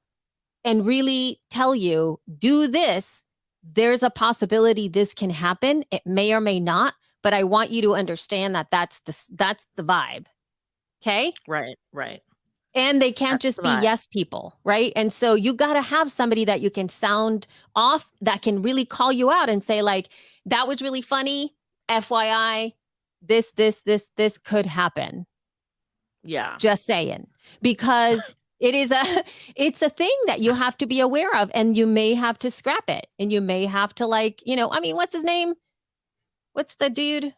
and really tell you, do this. There's a possibility this can happen. It may or may not, but I want you to understand that that's the vibe. Okay? Right. And they can't just be yes people, right? And so you got to have somebody that you can sound off, that can really call you out and say like, that was really funny. FYI, this could happen. Yeah. Just saying. Because it's a thing that you have to be aware of, and you may have to scrap it, and you may have to like, I mean, what's his name? What's the dude?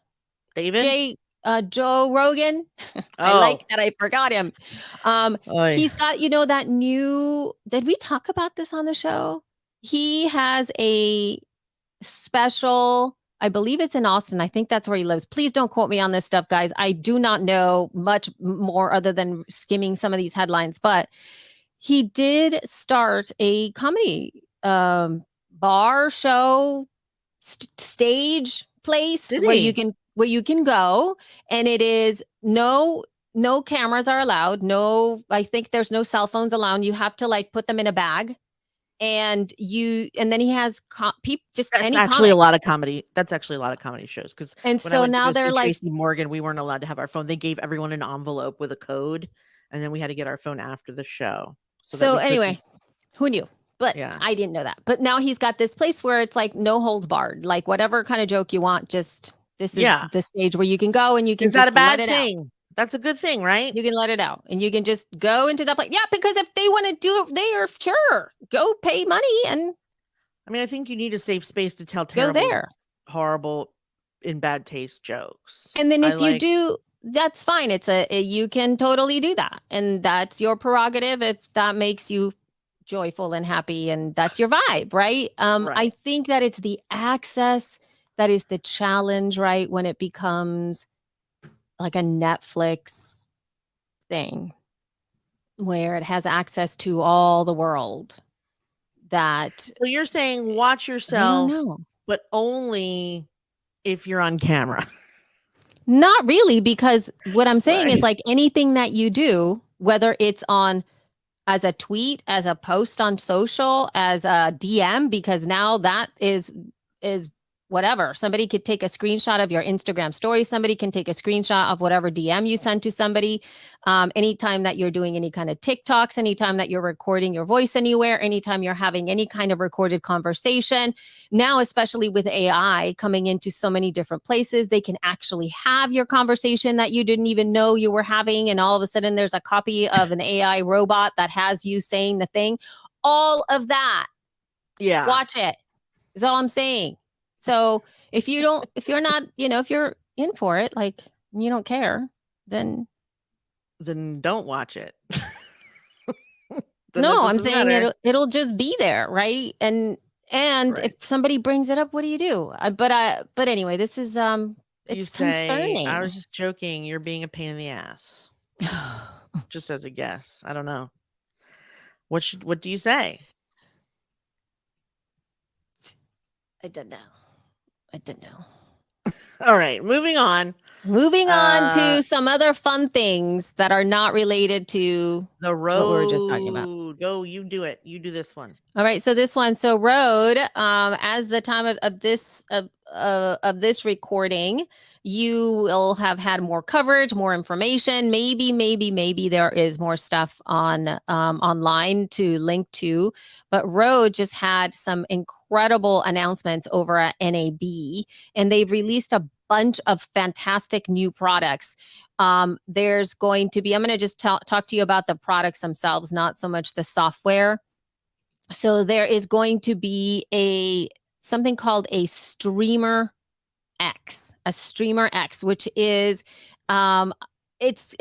David? Joe Rogan. I like that. I forgot him. He's got, that new, did we talk about this on the show? He has a special, I believe it's in Austin. I think that's where he lives. Please don't quote me on this stuff, guys. I do not know much more other than skimming some of these headlines, but he did start a comedy bar show stage place where you can go, and it is no cameras are allowed. No, I think there's no cell phones allowed. You have to like put them in a bag. And then he has just that's actually a lot of comedy. That's actually a lot of comedy shows. Because so now they're like Tracy Morgan, we weren't allowed to have our phone. They gave everyone an envelope with a code, and then we had to get our phone after the show. So anyway, who knew? But I didn't know that. But now he's got this place where it's like no holds barred, like whatever kind of joke you want. Just this is the stage where you can go and you can. Is that a bad thing? That's a good thing, right? You can let it out and you can just go into that place. Yeah, because if they want to do it, they are sure go pay money. And I mean, I think you need a safe space to tell terrible, horrible, in bad taste jokes. And then if you do, that's fine. You can totally do that. And that's your prerogative if that makes you joyful and happy and that's your vibe, right? I think that it's the access that is the challenge, right? When it becomes like a Netflix thing where it has access to all the world. That so you're saying watch yourself, but only if you're on camera. Not really, because what I'm saying is like anything that you do, whether it's on as a tweet, as a post on social, as a DM, because now that is whatever. Somebody could take a screenshot of your Instagram story. Somebody can take a screenshot of whatever DM you send to somebody. Anytime that you're doing any kind of TikToks, anytime that you're recording your voice anywhere, anytime you're having any kind of recorded conversation. Now, especially with AI coming into so many different places, they can actually have your conversation that you didn't even know you were having. And all of a sudden there's a copy of an AI robot that has you saying the thing. All of that. Yeah. Watch it is all I'm saying. So if you're not, if you're in for it, like you don't care, then don't watch it. No, I'm saying it'll just be there, right? And if somebody brings it up, what do you do? But anyway, this is it's concerning. I was just joking. You're being a pain in the ass. Just as a guess. I don't know. What do you say? I don't know. I don't know. All right, moving on. Moving on to some other fun things that are not related to the road. what we were just talking about. Go, you do it. You do this one. All right, so this one, so Rode, as the time of this recording, you will have had more coverage, more information. Maybe there is more stuff on online to link to, but Rode just had some incredible announcements over at NAB, and they've released a bunch of fantastic new products. There's going to be, I'm going to just talk to you about the products themselves, not so much the software. So there is going to be something called a Streamer X, which is it's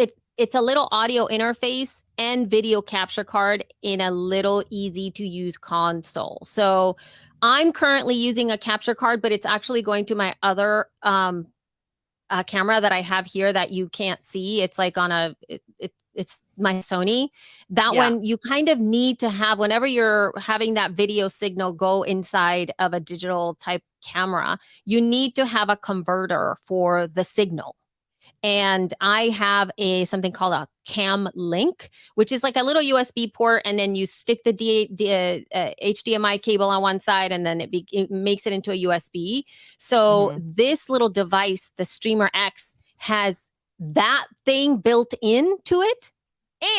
a little audio interface and video capture card in a little easy to use console. So I'm currently using a capture card, but it's actually going to my other camera that I have here that you can't see. It's like on it's my Sony. That one you kind of need to have whenever you're having that video signal go inside of a digital type camera, you need to have a converter for the signal. And I have something called a Cam Link, which is like a little USB port, and then you stick the HDMI cable on one side, and then it makes it into a USB. So this little device, the Streamer X, has that thing built into it,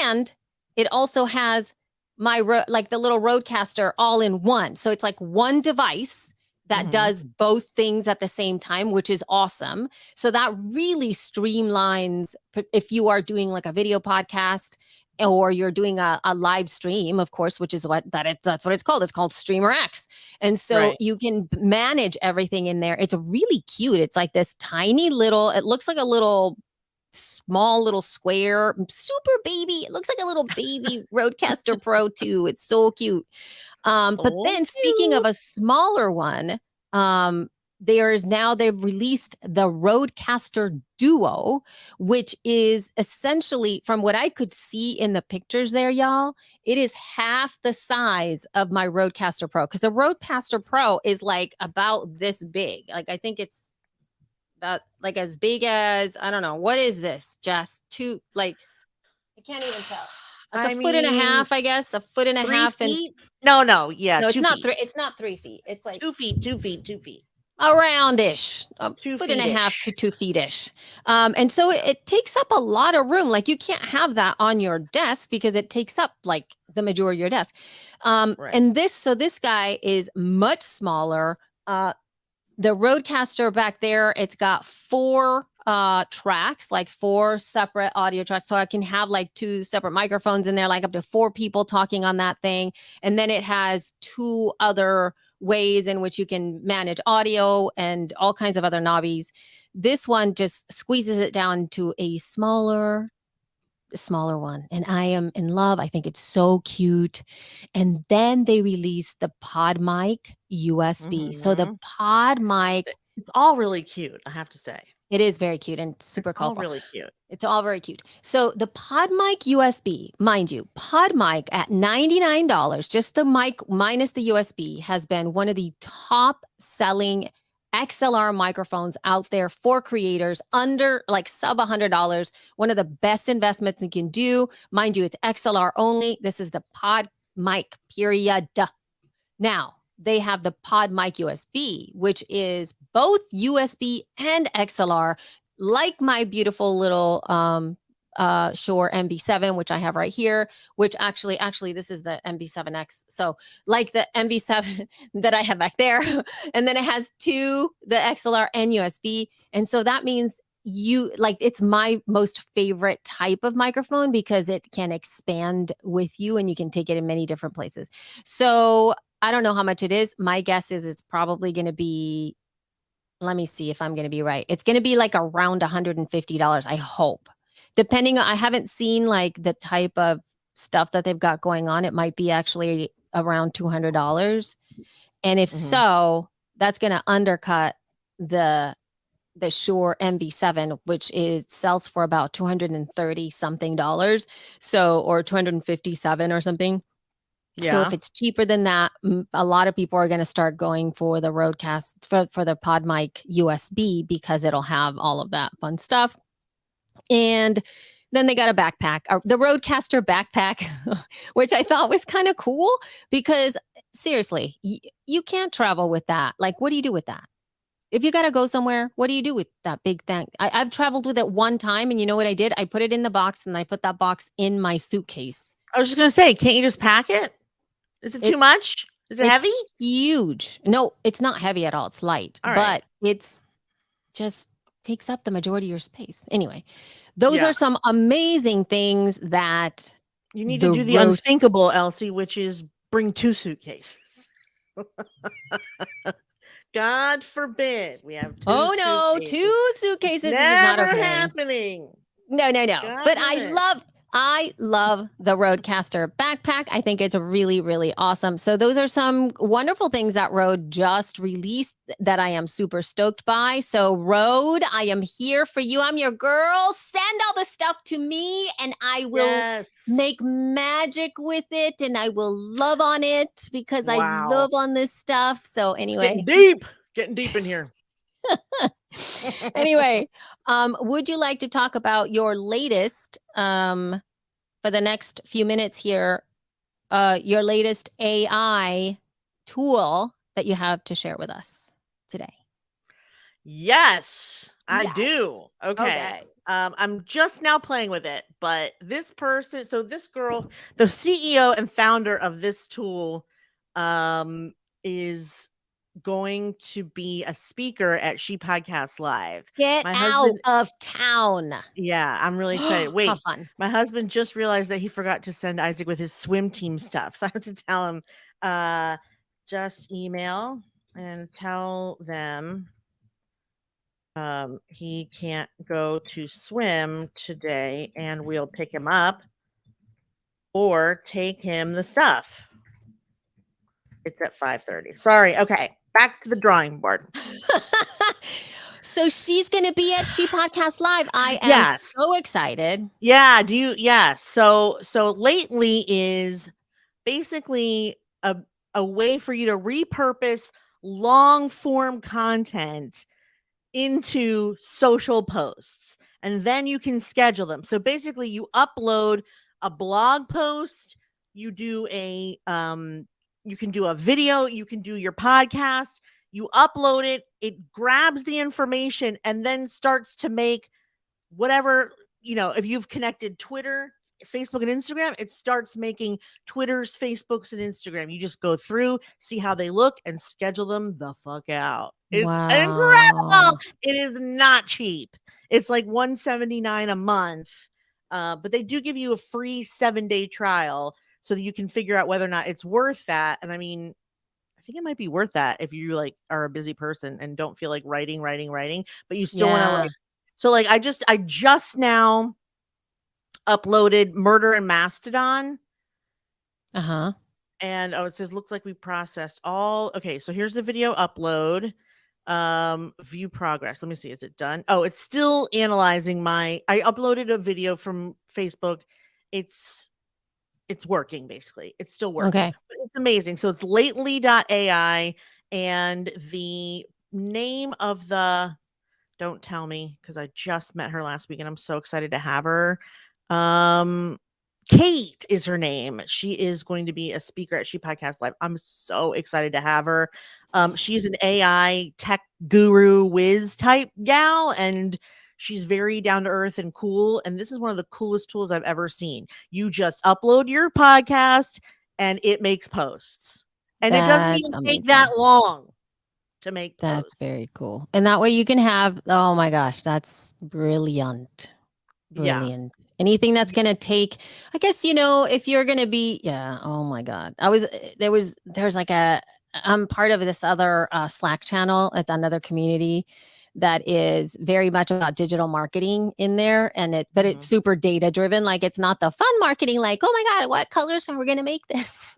and it also has my like the little Rodecaster all in one. So it's like one device that does both things at the same time, which is awesome. So that really streamlines if you are doing like a video podcast or you're doing a live stream, of course, which is that's what it's called. It's called Streamer X. And so you can manage everything in there. It's really cute. It's like this tiny little, it looks like a small little square, super baby. It looks like a little baby Rodecaster Pro 2. It's so cute. But then speaking of a smaller one, they've released the Rodecaster Duo, which is essentially, from what I could see in the pictures there, y'all, it is half the size of my Rodecaster Pro, because the Rodecaster Pro is like about this big. Like I think it's about like as big as, I don't know, what is this? Just I can't even tell. Like a foot and a half, I guess. A foot and a half. Feet? No, yeah. No, it's not 3. It's not 3 feet. It's like 2 feet. Around-ish, a foot and a half to 2 feet-ish. And so it takes up a lot of room. Like you can't have that on your desk because it takes up like the majority of your desk. And this guy is much smaller. The Rodecaster back there, it's got 4 tracks, like 4 separate audio tracks. So I can have like 2 separate microphones in there, like up to 4 people talking on that thing. And then it has 2 other ways in which you can manage audio and all kinds of other knobbies. This one just squeezes it down to a smaller one, and I am in love. I think it's so cute. And then they released the Pod Mic USB. So the Pod Mic, it's all really cute, I have to say. It is very cute and super colorful. All really cute. It's all very cute. So the Pod Mic USB, mind you, Pod Mic at $99, just the mic minus the USB, has been one of the top selling XLR microphones out there for creators under like sub $100. One of the best investments you can do. Mind you, it's XLR only. This is the Pod Mic, period. Now, they have the Pod Mic USB, which is both USB and XLR, like my beautiful little Shure MB7, which I have right here, which actually this is the MB7X. So like the MB7 that I have back there, and then it has the XLR and USB. And so that means it's my most favorite type of microphone because it can expand with you and you can take it in many different places. So I don't know how much it is. My guess is it's probably going to be, let me see if I'm going to be right. It's going to be like around $150, I hope. Depending on, I haven't seen like the type of stuff that they've got going on. It might be actually around $200. And if so, that's going to undercut the the Shure MV7, which is sells for about $230 something dollars. So, or 257 or something. So if Yeah. it's cheaper than that, a lot of people are going to start going for the Rodecaster for the PodMic USB because it'll have all of that fun stuff. And then they got a backpack, the Rodecaster backpack, which I thought was kind of cool because seriously, you can't travel with that. Like, what do you do with that? If you got to go somewhere, what do you do with that big thing? I've traveled with it one time, and you know what I did? I put it in the box, and I put that box in my suitcase. I was just gonna say, can't you just pack it? Is it too much? Is it It's heavy? huge. No, it's not heavy at all. It's light, All but right. it's just takes up the majority of your space. Anyway, those Yeah. are some amazing things that You need to do the unthinkable, Elsie, which is bring 2 suitcases. God forbid we have 2 Oh no, suitcases. 2 suitcases is Never not okay. happening. No. God But damn I love the Rodecaster backpack. I think it's really, really awesome. So those are some wonderful things that Rode just released that I am super stoked by. So Rode, I am here for you. I'm your girl. Send all the stuff to me and I will make magic with it and I will love on it because I love on this stuff. So anyway. It's getting deep in here. Anyway, would you like to talk about your latest for the next few minutes here, your latest AI tool that you have to share with us today? Yes, I do. Okay. Okay. I'm just now playing with it, but this person, so this girl, the CEO and founder of this tool, is going to be a speaker at She Podcast Live. Get out of town. Yeah, I'm really excited. Wait, how fun. My husband just realized that he forgot to send Isaac with his swim team stuff. So I have to tell him, just email and tell them he can't go to swim today and we'll pick him up or take him the stuff. It's at 5:30. Sorry. Okay. Back to the drawing board. So she's going to be at She Podcast Live. I am so excited. Yeah. So lately is basically a way for you to repurpose long form content into social posts and then you can schedule them. So basically you upload a blog post, you do you can do a video, you can do your podcast, you upload it, it grabs the information and then starts to make whatever, if you've connected Twitter, Facebook, and Instagram, it starts making Twitters, Facebooks, and Instagram. You just go through, see how they look, and schedule them the fuck out. It's incredible. It is not cheap. It's like $179 a month. But they do give you a free 7-day trial so that you can figure out whether or not it's worth that. And I mean, I think it might be worth that if you are a busy person and don't feel like writing, but you still want to so I just now uploaded Murder and Mastodon. And it says looks like we processed all. Okay, so here's the video upload. View progress. Let me see. Is it done? Oh, it's still analyzing I uploaded a video from Facebook. It's working basically. It's still working. Okay. But it's amazing. So it's lately.ai and the name of don't tell me because I just met her last week and I'm so excited to have her. Kate is her name. She is going to be a speaker at She Podcast Live. I'm so excited to have her. She's an AI tech guru whiz type gal, and she's very down to earth and cool. And this is one of the coolest tools I've ever seen. You just upload your podcast and it makes posts. And it doesn't even take that long to make posts. That's very cool. And that way you can have, oh my gosh, that's brilliant. Brilliant. Yeah. Anything that's going to take, I guess, if you're going to be, oh my God. There's like I'm part of this other Slack channel. It's another community that is very much about digital marketing in there. And it's super data driven. Like it's not the fun marketing, like, oh my God, what colors are we going to make this?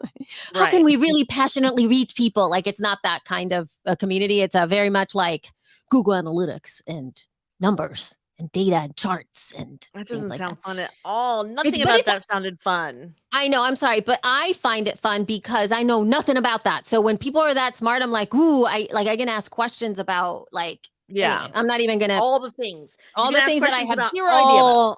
How can we really passionately reach people? Like it's not that kind of a community. It's a very much like Google Analytics and numbers and data and charts and That things doesn't like sound that. fun at all. Nothing but about it's that sounded fun. I know, I'm sorry, but I find it fun because I know nothing about that. So when people are that smart, I'm like, ooh, I can ask questions about like, Yeah. anyway, I'm not even gonna All the things. You all can the ask things that I questions have about 0 idea about.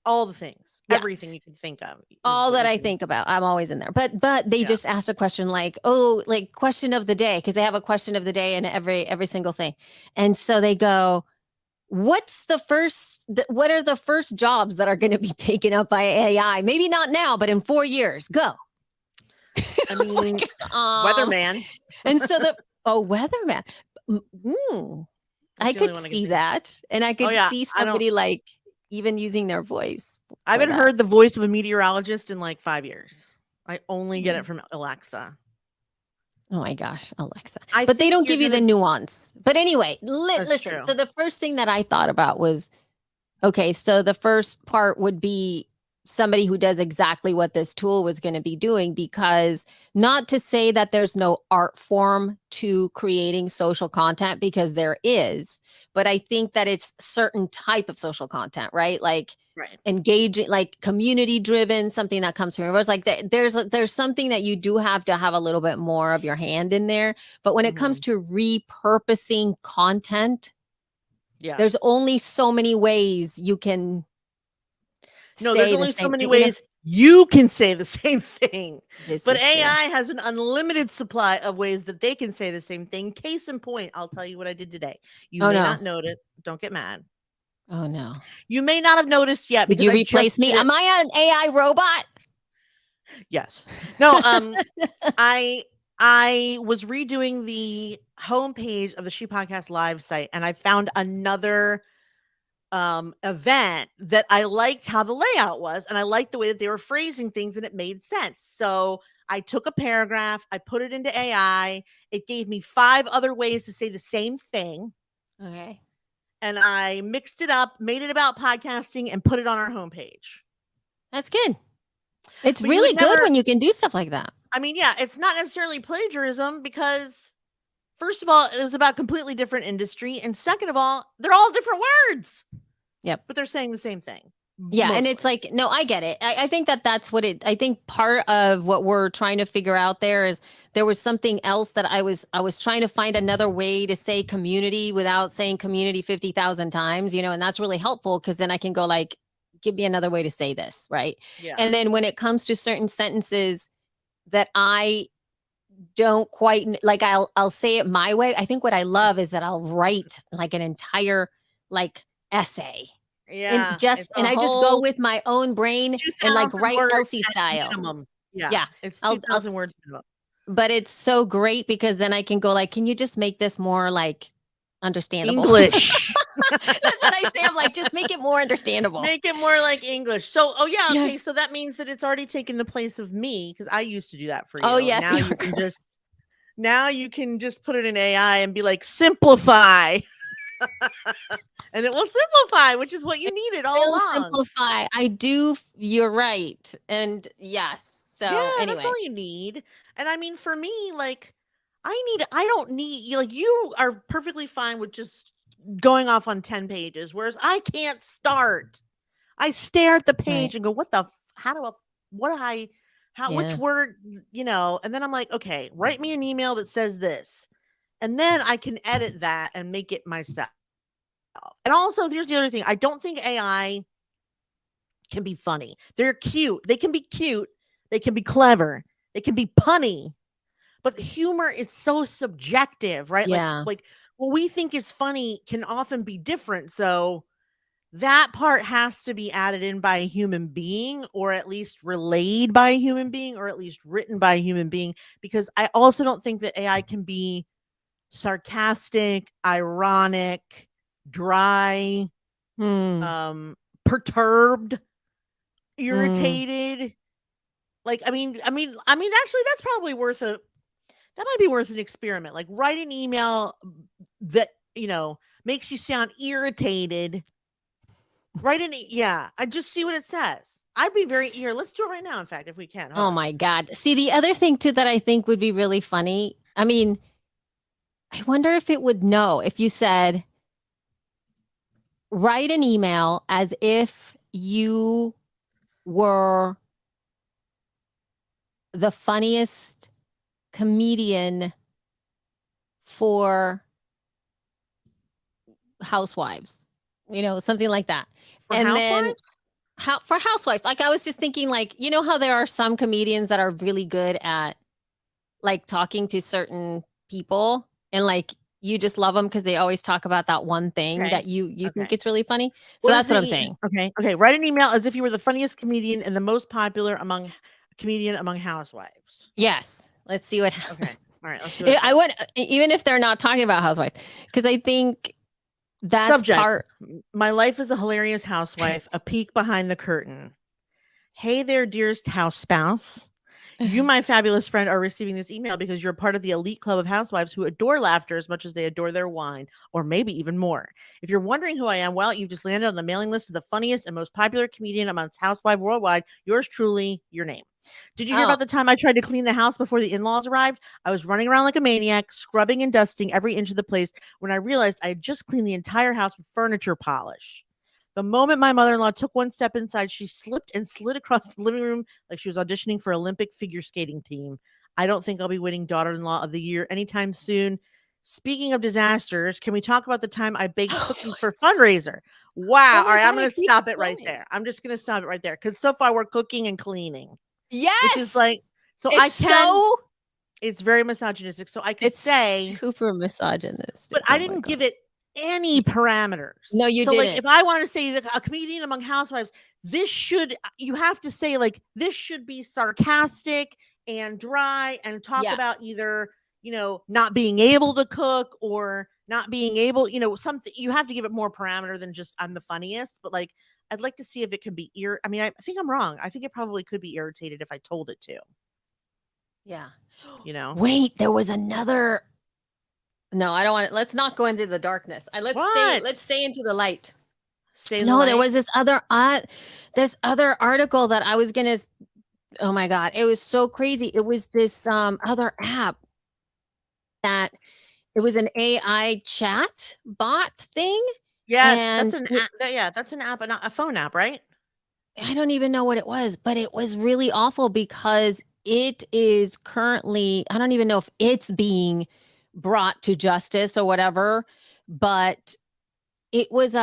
all the things. Yeah. Everything you can think of. is All what that you I can- think about, I'm always in there. But they Yeah. just asked a question like, oh, like question of the day, because they have a question of the day in every single thing. And so they go, what are the first jobs that are going to be taken up by AI? Maybe not now, but in 4 years. Go. I mean, like, weatherman. And so weatherman. I That's the only could one I can see think of. that. And I could yeah, see I don't- somebody like even using their voice. I for haven't that. heard the voice of a meteorologist in like 5 years. I only get Mm. it from Alexa. Oh my gosh, Alexa. I But they think don't you're give you the gonna- nuance. But anyway, That's listen. true. So the first thing that I thought about was, okay, so the first part would be somebody who does exactly what this tool was going to be doing, because not to say that there's no art form to creating social content, because there is, but I think that it's certain type of social content, right? Like Right. engaging, like community driven, something that comes from it. It's like there's something that you do have to have a little bit more of your hand in there. But when it comes to repurposing content, Yeah. there's only so many ways you can No, say there's the only so same many thing, you know? ways you can say the same thing. This But is true. AI has an unlimited supply of ways that they can say the same thing. Case in point, I'll tell you what I did today. You Oh, may no. not notice. Don't get mad. Oh no. You may not have noticed yet. Did because you I just replace me? did it- Am I an AI robot? Yes. No, I was redoing the homepage of the She Podcast Live site, and I found another event that I liked how the layout was, and I liked the way that they were phrasing things, and it made sense. So I took a paragraph, I put it into AI, it gave me 5 other ways to say the same thing, Okay. and I mixed it up, made it about podcasting, and put it on our homepage. That's good. It's But you really would good never- when you can do stuff like that. I mean, yeah, it's not necessarily plagiarism because, first of all, it was about completely different industry, and second of all, they're all different words. Yep. But they're saying the same thing. Yeah, and it's mostly. like, no, I get it. I think that's what I think part of what we're trying to figure out there is there was something else that I was trying to find another way to say community without saying community 50,000 times, and that's really helpful because then I can go like, give me another way to say this, right? Yeah. And then when it comes to certain sentences that I don't quite like, I'll say it my way. I think what I love is that I'll write like an entire like essay. Yeah. And I just go with my own brain and like 2,000 write words Elsie at style. minimum. Yeah. Yeah. It's I'll 2,000 words minimum. But it's so great because then I can go like, can you just make this more like understandable? English. That's what I say. I'm like, just make it more understandable. Make it more like English. So, Yeah. okay. So that means that it's already taken the place of me because I used to do that for you. Oh, yes, Now you you can just put it in AI and be like, simplify. And it will simplify, which is what you needed all It'll along. simplify. You're right. And yes. So Yeah, anyway. that's all you need. And I mean, for me, like, I don't need, like, you are perfectly fine with just going off on 10 pages, whereas I can't start. I stare at the page Right. and go, which word, and then I'm like, okay, write me an email that says this. And then I can edit that and make it myself. And also, here's the other thing. I don't think AI can be funny. They're cute. They can be cute. They can be clever. They can be punny. But humor is so subjective, right? Yeah. Like what we think is funny can often be different. So that part has to be added in by a human being, or at least relayed by a human being, or at least written by a human being. Because I also don't think that AI can be sarcastic, ironic, dry, perturbed, irritated. Like, I mean, actually, that's probably that might be worth an experiment. Like, write an email that, makes you sound irritated. I just see what it says. I'd be very eager. Let's do it right now. In fact, if we can. Oh my God. See, the other thing too, that I think would be really funny. I mean, I wonder if it would know if you said, write an email as if you were the funniest comedian for housewives, something like that. For And then housewives? for housewives, like I was just thinking, like, how there are some comedians that are really good at like talking to certain people, and like you just love them because they always talk about that one thing Okay. that you think Okay. it's really funny. So that's what I'm saying. Okay. Okay. Write an email as if you were the funniest comedian and the most popular comedian among housewives. Yes. Let's see what happens. Okay. All right. Let's see what it I says. would, even if they're not talking about housewives, because I think that's Subject: part. My life as a hilarious housewife, a peek behind the curtain. Hey there, dearest house spouse. You, my fabulous friend, are receiving this email because you're part of the elite club of housewives who adore laughter as much as they adore their wine, or maybe even more. If you're wondering who I am, well, you've just landed on the mailing list of the funniest and most popular comedian amongst housewives worldwide. Yours truly, your name. Did you hear Oh, about the time I tried to clean the house before the in-laws arrived? I was running around like a maniac, scrubbing and dusting every inch of the place when I realized I had just cleaned the entire house with furniture polish. The moment my mother-in-law took one step inside, she slipped and slid across the living room like she was auditioning for Olympic figure skating team. I don't think I'll be winning daughter-in-law of the year anytime soon. Speaking of disasters, can we talk about the time I baked cookies for fundraiser? Wow. oh All my right, I'm God, going it to keeps stop it right going. there. I'm just going to stop it right there because so far we're cooking and cleaning, which is Yes. like, so It's I can, so, it's very misogynistic. So I could it's say, super misogynistic. but I Oh my didn't God. give it any parameters. No, you So, like, didn't. if I want to say that a comedian among housewives, you have to say, like, this should be sarcastic and dry and talk Yeah. about either, not being able to cook or not being able, something. You have to give it more parameter than just I'm the funniest. But, like, I'd like to see if it can be I mean, I think I'm wrong. I think it probably could be irritated if I told it to, Yeah. you know? Wait, there was another. No, I don't want it. Let's not go into the darkness. What? Let's stay into the light. Stay in the No, there light? was this other article that I was gonna oh my God, it was so crazy. It was this other app that it was an AI chat bot thing. Yes, that's And an app. Yeah, that's an app, a phone app, right? I don't even know what it was, but it was really awful because it is currently, I don't even know if it's being brought to justice or whatever, but it was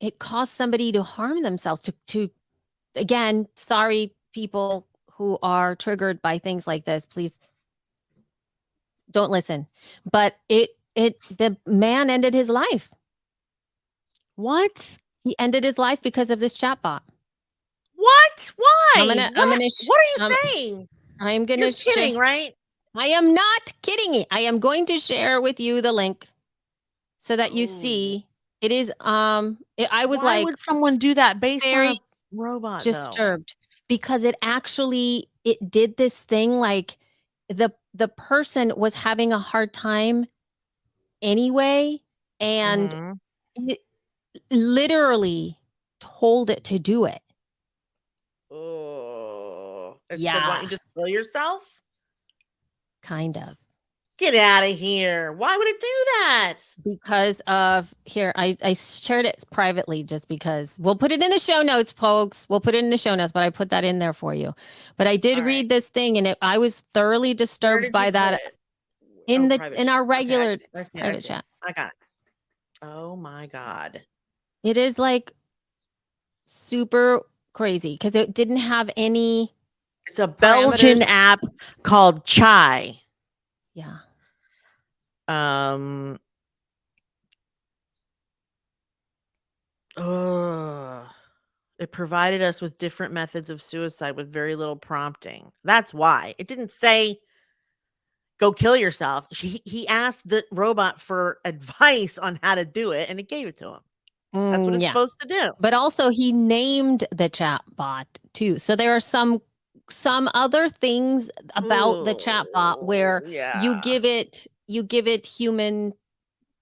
it caused somebody to harm themselves to again, sorry people who are triggered by things like this, please don't listen. But the man ended his life. What? He ended his life because of this chatbot. What? Why? I'm gonna What are you saying? I'm You're gonna kidding, right? I am not kidding you. I am going to share with you the link so that you Ooh. see. It is I was Why like would someone do that based on very a robot though? disturbed because it did this thing like the person was having a hard time anyway, and Mhm. it literally told it to do it. Oh. It said, "Why don't Yeah, you just kill yourself?" kind of. Get out of here. Why would it do that? Because of here, I shared it privately just because we'll put it in the show notes, folks. We'll put it in the show notes, but I put that in there for you. But I did All right. read this thing, and I was thoroughly Where disturbed did you by put that it? in Oh, the private in chat. our Okay, regular I see it. I private see it. chat. I got it. Oh my God. It is like super crazy because it didn't have any It's a Belgian parameters. app called Chai. Yeah. Um Ugh. It provided us with different methods of suicide with very little prompting. That's why. It didn't say go kill yourself. He asked the robot for advice on how to do it and it gave it to him. That's what it's Yeah. supposed to do. But also he named the chat bot too. So there are some other things about the chat bot where Ooh, yeah. you give it human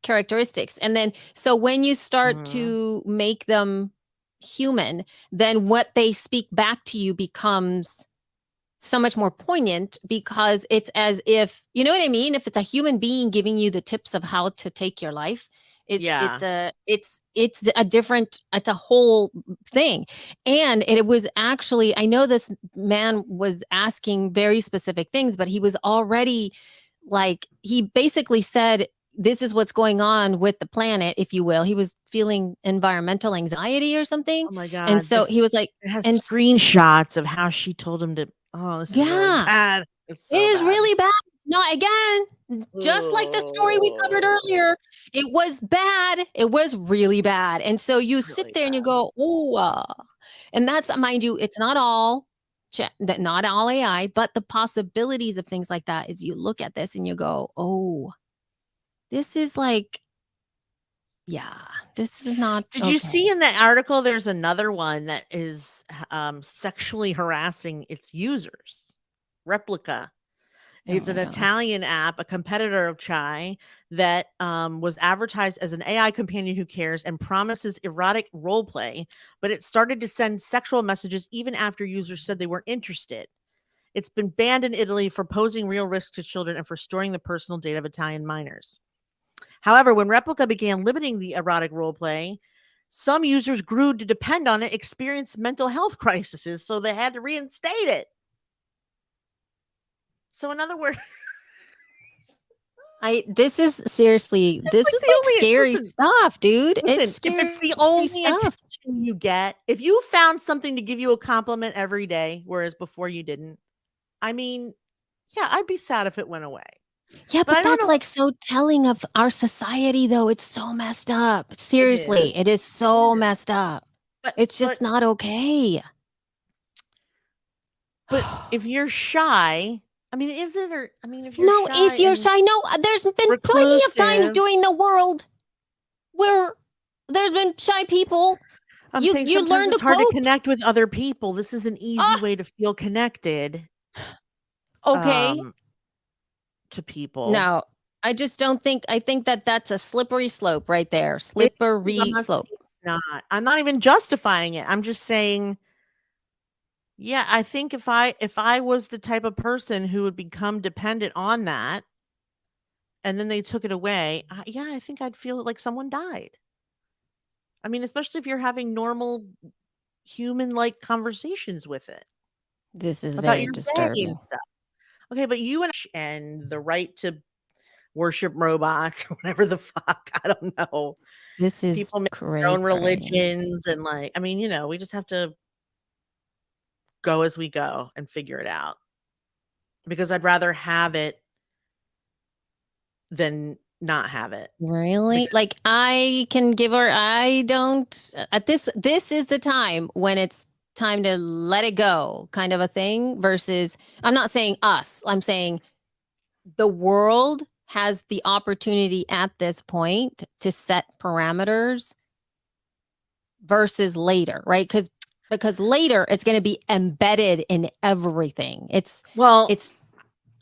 characteristics. And then so when you start Mhm. to make them human, then what they speak back to you becomes so much more poignant because it's as if, you know what I mean? If it's a human being giving you the tips of how to take your life, Yeah. It's a different, it's a whole thing. And it was actually, I know this man was asking very specific things, but he was already like, he basically said, this is what's going on with the planet, if you will. He was feeling environmental anxiety or something. Oh my And God. so he was like, It has and screenshots of how she told him to. Oh, this is really yeah, bad. It's it so is bad. really bad. Not again, just like the story we covered Oh, earlier. It was bad. It was really bad. And so you sit really there and you bad. go, oh, and that's, mind you, it's not all not all AI, but the possibilities of things like that is you look at this and you go, oh, this is like, yeah, this is not Did you see okay. in that article? There's another one that is sexually harassing its users. Replica. Oh It's an my gosh. Italian app, a competitor of Chai, that was advertised as an AI companion who cares and promises erotic role play, but it started to send sexual messages even after users said they weren't interested. It's been banned in Italy for posing real risks to children and for storing the personal data of Italian minors. However, when Replica began limiting the erotic role play, some users grew to depend on it, experienced mental health crises, so they had to reinstate it. So, in other words, This is seriously, this like is the like only scary listen, stuff, dude. It's listen, if it's scary the only stuff. attention you get, if you found something to give you a compliment every day, whereas before you didn't, I mean, yeah, I'd be sad if it went away. Yeah, But but I don't that's know. like so telling of our society, though. It's so messed up. It is. Seriously, it is It so is. messed up. But It's but just not okay. but if you're shy, I mean, is it or I mean, if you're No, shy if you're and shy, no, there's been plenty of times reclusive, during the world where there's been shy people. I'm You saying you sometimes learn to it's hard to cope. connect with other people. This is an easy Ah, way to feel connected okay. um to people. No, I just don't think. I think that that's a slippery slope right there. It is, I'm Slippery not slope. saying it's not. I'm not even justifying it. I'm just saying, yeah, I think if I was the type of person who would become dependent on that and then they took it away, yeah, I think I'd feel like someone died. I mean, especially if you're having normal human-like conversations with it This is about very your day and disturbing. stuff. Okay, but you and the right to worship robots or whatever the fuck, I don't know. This is People make their cray own cray. religions and, like, I mean, we just have to go as we go and figure it out because I'd rather have it than not have it. Really? Because Like I can give her, I don't at this is the time when it's time to let it go, kind of a thing, versus I'm not saying us. I'm saying the world has the opportunity at this point to set parameters versus later, right? Because later it's going to be embedded in everything. well, It's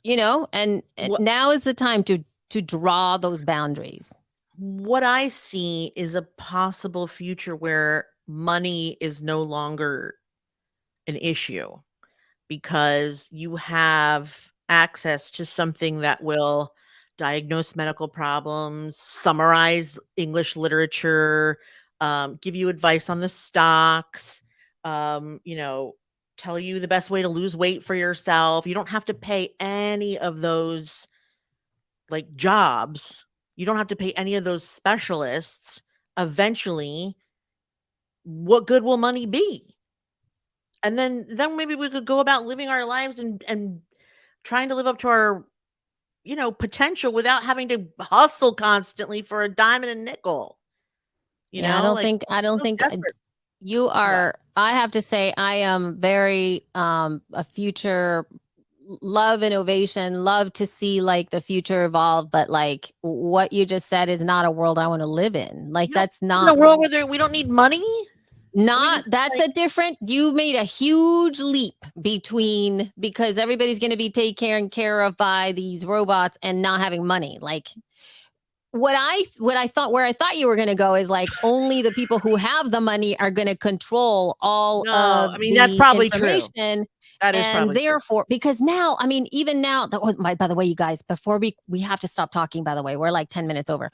and what now is the time to draw those boundaries. what I see is a possible future where money is no longer an issue because you have access to something that will diagnose medical problems, summarize English literature, give you advice on the stocks, tell you the best way to lose weight for yourself. You don't have to pay any of those like jobs. You don't have to pay any of those specialists. Eventually, what good will money be? And then maybe we could go about living our lives and trying to live up to our potential without having to hustle constantly for a dime and a nickel. Yeah, Like I don't so think desperate. you What? are. I have to say, I am very a future love innovation, love to see like the future evolve. But like what you just said is not a world I want to live in. Like You don't that's live in not a world where we don't need money. I mean, that's like a different. You made a huge leap between because everybody's going to be taken care of by these robots and not having money. Like what I thought where I thought you were going to go is like only the people who have the money are going to control all no. of I mean, that's the probably true. information, That is and probably true. therefore because now I mean even now by the way you guys before we have to stop talking, by the way we're like 10 minutes over.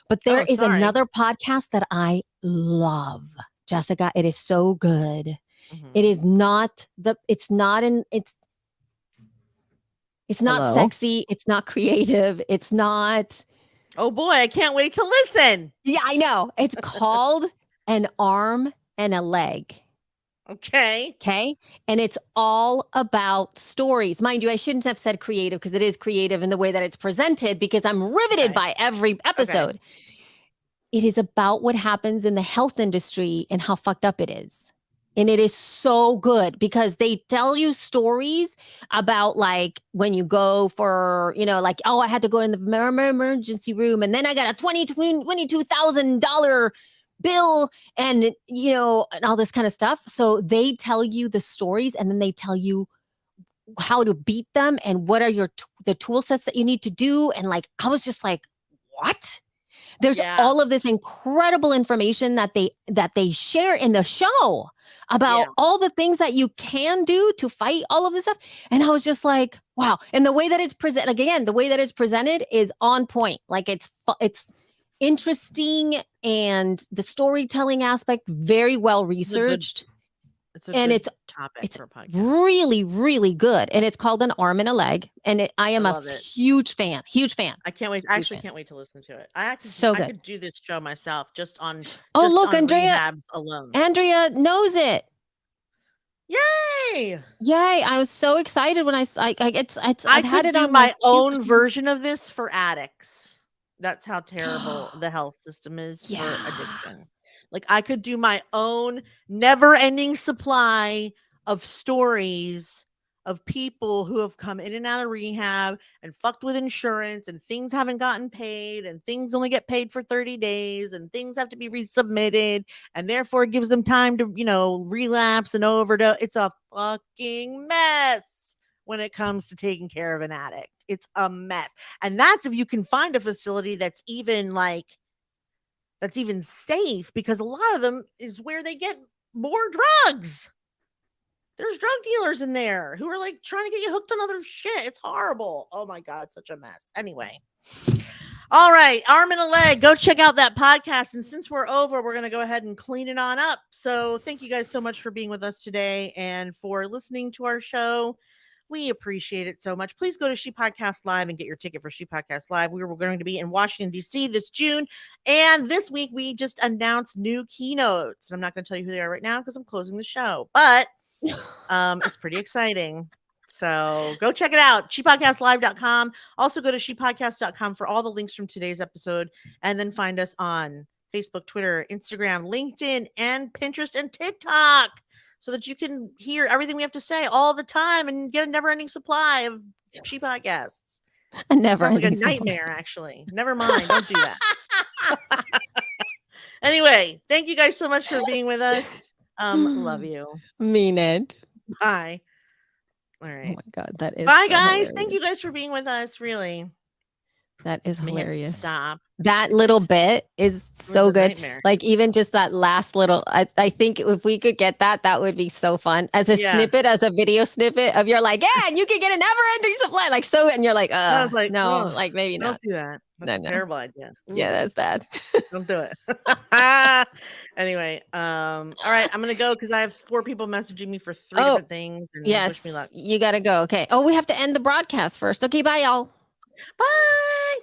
But there is sorry. another podcast that I love, Jessica. It is so good. Mhm. It's not Hello? sexy. It's not creative. It's not. Oh boy, I can't wait to listen. Yeah, I know. It's called An Arm and a Leg. Okay. Okay. And it's all about stories. Mind you, I shouldn't have said creative because it is creative in the way that it's presented because I'm riveted Okay. by every episode. It is about what happens in the health industry and how fucked up it is. And it is so good because they tell you stories about like when you go for, like, oh, I had to go in the emergency room and then I got a $22,000 bill and, and all this kind of stuff. So they tell you the stories and then they tell you how to beat them and what are the tool sets that you need to do. And like, I was just like, what? There's all of this incredible information that they share in the show about all the things that you can do to fight all of this stuff. And I was just like, wow. And the way that it's presented, like, again, the way that it's presented is on point. Like it's interesting and the storytelling aspect very well researched. It's topic for a podcast. Really, really good. And it's called An Arm and a Leg. And I am a huge fan. I can't wait. I actually can't wait to listen to it. I could do this show myself just on. Look, Andrea rehabs alone. Andrea knows it. Yay! I was so excited when I've had it on my own version of this for addicts. That's how terrible the health system is for addiction. Like I could do my own never-ending supply of stories of people who have come in and out of rehab and fucked with insurance and things haven't gotten paid and things only get paid for 30 days and things have to be resubmitted and therefore it gives them time to, relapse and overdose. It's a fucking mess when it comes to taking care of an addict. It's a mess. And that's if you can find a facility that's even safe, because a lot of them is where they get more drugs. There's drug dealers in there who are like trying to get you hooked on other shit. It's horrible. Oh my God, it's such a mess. Anyway. All right. Arm and a Leg. Go check out that podcast. And since we're over, we're going to go ahead and clean it on up. So thank you guys so much for being with us today and for listening to our show. We appreciate it so much. Please go to She Podcast Live and get your ticket for She Podcast Live. We're going to be in Washington, D.C. this June. And this week, we just announced new keynotes. And I'm not going to tell you who they are right now because I'm closing the show. But it's pretty exciting. So go check it out. ShePodcastLive.com. Also go to ShePodcast.com for all the links from today's episode. And then find us on Facebook, Twitter, Instagram, LinkedIn, and Pinterest and TikTok, so that you can hear everything we have to say all the time and get a never-ending supply of She Podcasts. Sounds like a nightmare, actually. Never mind. Don't do that. Anyway, thank you guys so much for being with us. Love you. Mean it. Bye. All right. Oh my God, that is. Bye, guys. Hilarious. Thank you guys for being with us. Really. That is hilarious. Stop. That little bit is so good. Nightmare. Like even just that last little, I think if we could get that would be so fun as a snippet, as a video snippet of you're like, yeah, and you can get a never-ending supply, like so, and you're like, I was like, no, like maybe don't not. Do that. That's a terrible idea. Yeah, that's bad. Don't do it. Anyway, all right, I'm gonna go because I have 4 people messaging me for 3 different things. And yes, wish me luck. You gotta go. Okay. Oh, we have to end the broadcast first. Okay, bye, y'all. Bye.